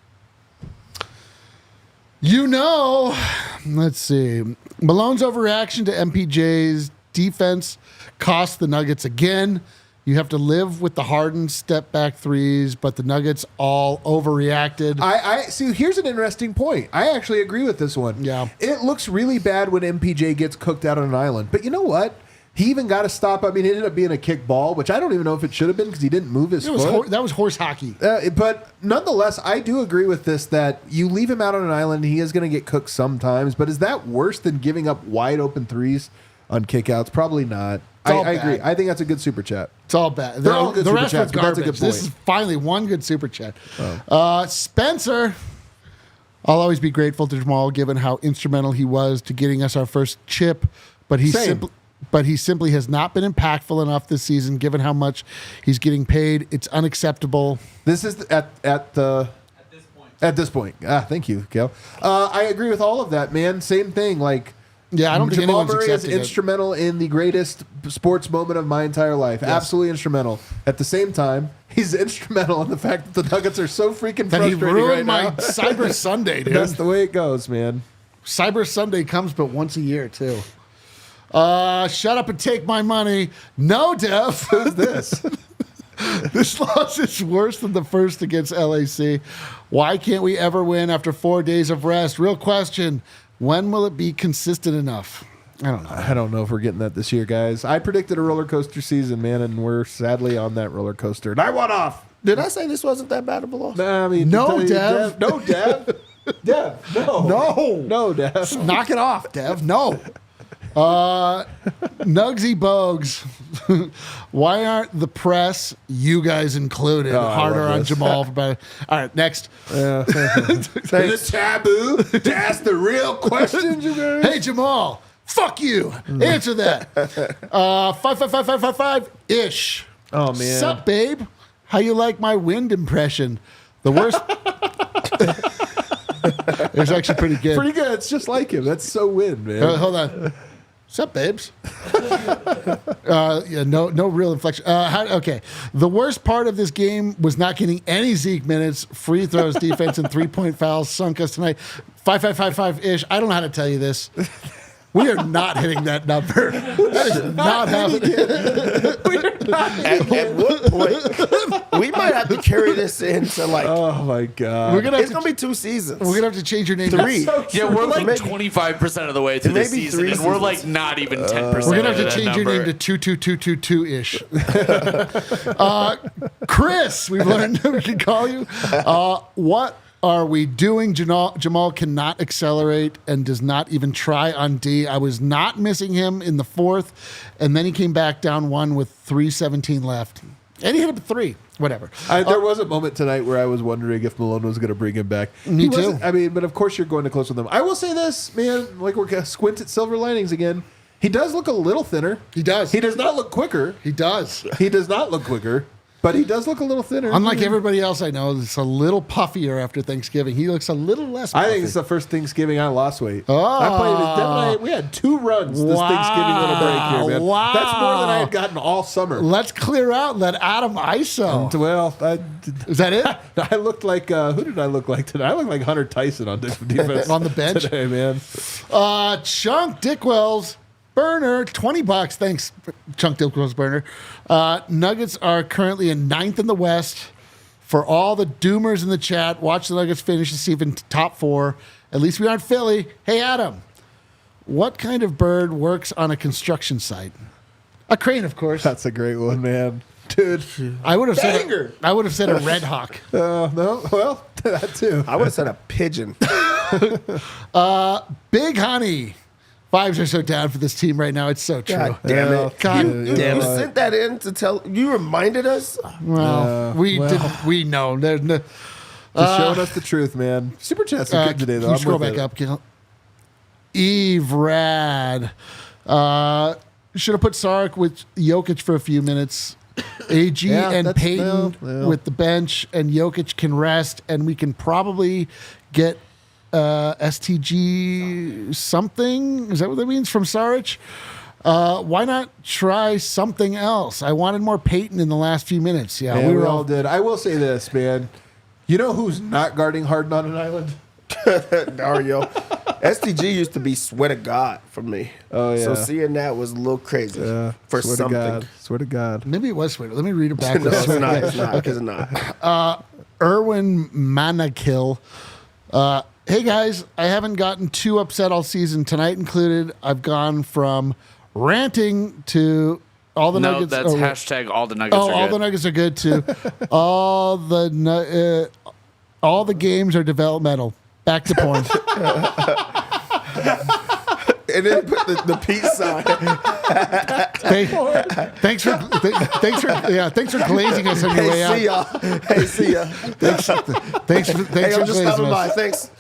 Speaker 1: Let's see. Malone's overreaction to MPJ's defense cost the Nuggets again. You have to live with the Harden step back threes, but the Nuggets all overreacted.
Speaker 2: I see. Here's an interesting point. I actually agree with this one.
Speaker 1: Yeah.
Speaker 2: It looks really bad when MPJ gets cooked out on an island. But you know what? He even got a stop. I mean, it ended up being a kick ball, which I don't even know if it should have been because he didn't move his foot.
Speaker 1: That was horse hockey.
Speaker 2: But nonetheless, I do agree with this that you leave him out on an island, he is going to get cooked sometimes. But is that worse than giving up wide open threes on kickouts? Probably not. I agree. I think that's a good super chat.
Speaker 1: It's all bad.
Speaker 2: They're all good
Speaker 1: the
Speaker 2: super
Speaker 1: rest
Speaker 2: chats,
Speaker 1: were
Speaker 2: but that's a
Speaker 1: garbage.
Speaker 2: good point.
Speaker 1: This is finally one good super chat. Spencer, I'll always be grateful to Jamal given how instrumental he was to getting us our first chip, but he simply has not been impactful enough this season given how much he's getting paid. It's unacceptable.
Speaker 2: This is at this point. Thank you, Gail. I agree with all of that, man. Same thing. Like,
Speaker 1: yeah, I don't think
Speaker 2: Jamal
Speaker 1: anyone's
Speaker 2: Murray is
Speaker 1: accepting
Speaker 2: instrumental in the greatest sports moment of my entire life. Yes. Absolutely instrumental. At the same time, he's instrumental in the fact that the Nuggets are so freaking
Speaker 1: that he
Speaker 2: frustrating
Speaker 1: ruined
Speaker 2: right
Speaker 1: my
Speaker 2: now.
Speaker 1: Cyber Sunday, dude.
Speaker 2: That's the way it goes, man.
Speaker 1: Cyber Sunday comes but once a year, too. Shut up and take my money. No, Dev.
Speaker 2: Who's this?
Speaker 1: This loss is worse than the first against LAC. Why can't we ever win after 4 days of rest? Real question. When will it be consistent enough? I don't know.
Speaker 2: I don't know if we're getting that this year, guys. I predicted a roller coaster season, man, and we're sadly on that roller coaster. And I went off.
Speaker 3: Did I say this wasn't that bad of a loss?
Speaker 2: Nah, I mean,
Speaker 1: No,
Speaker 2: to tell you,
Speaker 1: Dev.
Speaker 2: No, Dev. Dev, no.
Speaker 1: No.
Speaker 2: No, Dev.
Speaker 1: Knock it off, Dev. No. Nugsy Bogues. Why aren't the press, you guys included, harder on Jamal? All right, next.
Speaker 2: Is it taboo to ask the real questions, you guys?
Speaker 1: Hey, Jamal. Fuck you. Answer that. 5555555-ish.
Speaker 2: Oh, man.
Speaker 1: Sup, babe? How you like my wind impression? The worst. It was actually pretty good.
Speaker 2: Pretty good. It's just like him. That's so win, man.
Speaker 1: Hold on. Sup, babes? Yeah, no real inflection. Okay. The worst part of this game was not getting any Zeke minutes. Free throws, defense, and 3-point fouls sunk us tonight. 5555-ish. I don't know how to tell you this. We are not hitting that number. That is not happening.
Speaker 3: At what point we might have to carry this into like?
Speaker 2: Oh my god!
Speaker 3: It's gonna be 2 seasons.
Speaker 1: We're gonna have to change your name.
Speaker 3: 3.
Speaker 1: To
Speaker 4: Yeah, we're like 25% of the way through the
Speaker 3: maybe
Speaker 4: season,
Speaker 3: 3
Speaker 4: and we're
Speaker 3: seasons.
Speaker 4: like not even 10%.
Speaker 1: We're gonna have to
Speaker 4: of that
Speaker 1: change your
Speaker 4: number.
Speaker 1: name to 22222-ish. Chris, we've learned we can call you. What are we doing? Jamal cannot accelerate and does not even try on D. I was not missing him in the fourth, and then he came back down 1 with 3:17 left. And he hit up 3. Whatever.
Speaker 2: There was a moment tonight where I was wondering if Malone was going to bring him back.
Speaker 1: Me too.
Speaker 2: I mean, but of course you're going to close with him. I will say this, man, like we're going to squint at silver linings again. He does look a little thinner.
Speaker 1: He does.
Speaker 2: He does not look quicker.
Speaker 1: He does.
Speaker 2: He does not look quicker, but he does look a little thinner.
Speaker 1: Unlike everybody else I know, it's a little puffier after Thanksgiving. He looks a little less puffy.
Speaker 2: I think it's the first Thanksgiving I lost weight.
Speaker 1: Oh.
Speaker 2: I played with Devin and we had 2 runs this Thanksgiving little break here, man.
Speaker 1: Wow.
Speaker 2: That's more than I had gotten all summer.
Speaker 1: Let's clear out and let Adam ISO.
Speaker 2: Well,
Speaker 1: Is that it?
Speaker 2: I looked like, who did I look like today? I looked like Hunter Tyson on defense.
Speaker 1: On the bench?
Speaker 2: Today, man.
Speaker 1: Chunk Dickwell's burner, $20. Thanks, Chunk Dickwell's burner. Nuggets are currently in 9th in the West. For all the doomers in the chat, watch the Nuggets finish the season top 4. At least we aren't Philly. Hey, Adam, what kind of bird works on a construction site? A crane, of course.
Speaker 2: That's a great one, man. Dude.
Speaker 1: I would have
Speaker 2: Banger.
Speaker 1: said a red hawk.
Speaker 2: No, well, that too.
Speaker 3: I would have said a pigeon.
Speaker 1: Big Honey. Vibes are so down for this team right now. It's so true.
Speaker 3: God damn it!
Speaker 1: God
Speaker 3: You
Speaker 1: damn it.
Speaker 3: sent that in to tell. You reminded us.
Speaker 1: Well, we know. There's no,
Speaker 2: Just showing us the truth, man. Super chats are good today,
Speaker 1: can
Speaker 2: though.
Speaker 1: you
Speaker 2: I'm
Speaker 1: scroll
Speaker 2: with
Speaker 1: back
Speaker 2: it.
Speaker 1: up, Gil? Eve Rad. Should have put Sark with Jokic for a few minutes. AG
Speaker 2: Yeah,
Speaker 1: and
Speaker 2: that's-
Speaker 1: Peyton
Speaker 2: well.
Speaker 1: with the bench, and Jokic can rest, and we can probably get STG something. Is that what that means from Saric? Why not try something else? I wanted more Peyton in the last few minutes. Yeah,
Speaker 2: Yeah, we all did. I will say this, man. You know who's not guarding Harden on an island?
Speaker 3: Dario. STG used to be swear to God for me.
Speaker 2: Oh, yeah.
Speaker 3: So seeing that was a little crazy for
Speaker 2: Swear
Speaker 3: something.
Speaker 2: to God. Swear to God.
Speaker 1: Maybe it was sweet. Let me read it back.
Speaker 3: No, it's not. It's not. It's not.
Speaker 1: Erwin Manakil. Hey guys, I haven't gotten too upset all season. Tonight included, I've gone from ranting to all the
Speaker 4: No,
Speaker 1: Nuggets.
Speaker 4: that's hashtag all the Nuggets are
Speaker 1: all
Speaker 4: good.
Speaker 1: the Nuggets are good too. all the games are developmental. Back to point.
Speaker 3: and then put the peace sign.
Speaker 1: Thanks for glazing us on your way out.
Speaker 3: See y'all. Hey, see ya.
Speaker 1: Thanks
Speaker 3: Hey,
Speaker 1: for
Speaker 3: I'm just
Speaker 1: glazing
Speaker 3: stopping by.
Speaker 1: us.
Speaker 3: Thanks.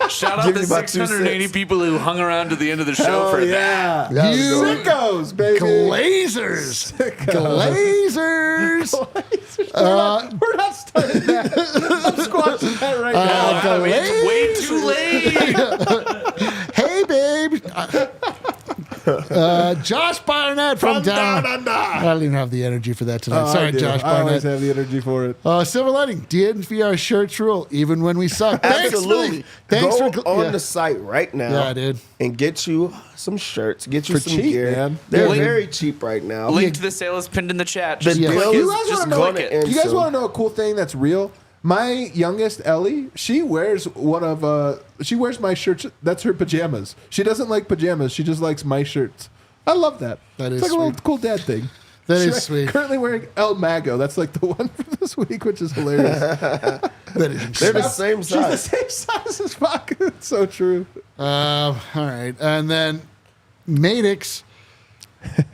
Speaker 4: Shout out
Speaker 3: Give
Speaker 4: the
Speaker 3: me my 2
Speaker 4: 680
Speaker 3: cents.
Speaker 4: people who hung around to the end of the show for that.
Speaker 3: Yeah.
Speaker 1: You
Speaker 2: Sickos, baby.
Speaker 1: Glazers. Glazers.
Speaker 2: We're not starting that. I'm squashing that right now.
Speaker 4: I mean, it's way too late.
Speaker 1: Hey, babe. Josh Barnett from down. I don't even have the energy for that tonight. Sorry, Josh
Speaker 2: I always
Speaker 1: Barnett.
Speaker 2: have the energy for it.
Speaker 1: Silver lining. DNVR shirts rule, even when we suck.
Speaker 3: Absolutely.
Speaker 1: Thanks
Speaker 3: Go
Speaker 1: for
Speaker 3: on the site right now.
Speaker 1: Yeah, dude.
Speaker 3: And get you some shirts. Get you
Speaker 2: For
Speaker 3: some
Speaker 2: cheap,
Speaker 3: gear.
Speaker 2: man.
Speaker 3: They're
Speaker 1: Yeah,
Speaker 3: very cheap right now.
Speaker 4: Link to the sale is pinned in the chat.
Speaker 3: The
Speaker 4: Just
Speaker 3: deal
Speaker 4: click
Speaker 3: is
Speaker 4: it. Just
Speaker 3: gonna
Speaker 4: click it.
Speaker 3: end
Speaker 2: You guys
Speaker 3: soon.
Speaker 2: want to know a cool thing that's real? My youngest Ellie, she wears she wears my shirts. That's her pajamas. She doesn't like pajamas. She just likes my shirts. I love that.
Speaker 1: That
Speaker 2: it's
Speaker 1: is
Speaker 2: like a little
Speaker 1: sweet.
Speaker 2: cool dad thing.
Speaker 1: That
Speaker 2: She's
Speaker 1: is sweet.
Speaker 2: Currently wearing El Mago. That's like the one for this week, which is hilarious.
Speaker 1: That is
Speaker 3: They're the same
Speaker 2: She's the
Speaker 3: size.
Speaker 2: same size as fuck. It's so true.
Speaker 1: all right. And then Madix.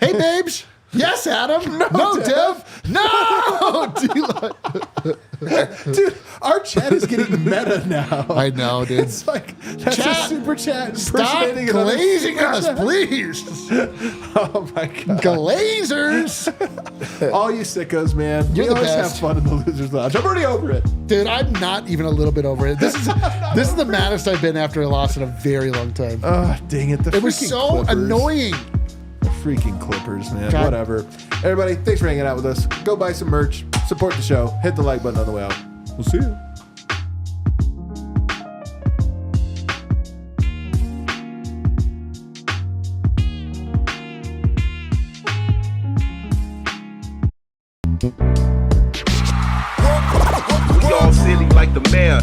Speaker 1: Hey, babes. Yes, Adam. No, Dev. No, D-Lo.
Speaker 2: Dude, our chat is getting meta now.
Speaker 1: I know, dude.
Speaker 2: It's like that's
Speaker 1: Chat,
Speaker 2: a super chat.
Speaker 1: Stop
Speaker 2: impersonating another
Speaker 1: glazing
Speaker 2: super
Speaker 1: us,
Speaker 2: chat.
Speaker 1: please.
Speaker 2: Oh my god.
Speaker 1: Glazers.
Speaker 2: All you sickos, man.
Speaker 1: You're
Speaker 2: we
Speaker 1: the
Speaker 2: always
Speaker 1: best.
Speaker 2: have fun in the Losers Lounge. I'm already over it.
Speaker 1: Dude, I'm not even a little bit over it. This is the maddest I've been after a loss in a very long time.
Speaker 2: Oh, dang it.
Speaker 1: It was so annoying.
Speaker 2: Freaking Clippers, man.
Speaker 1: God.
Speaker 2: Whatever. Everybody, thanks for hanging out with us. Go buy some merch. Support the show. Hit the like button on the way out. We'll see you.
Speaker 5: We all city like the mayor.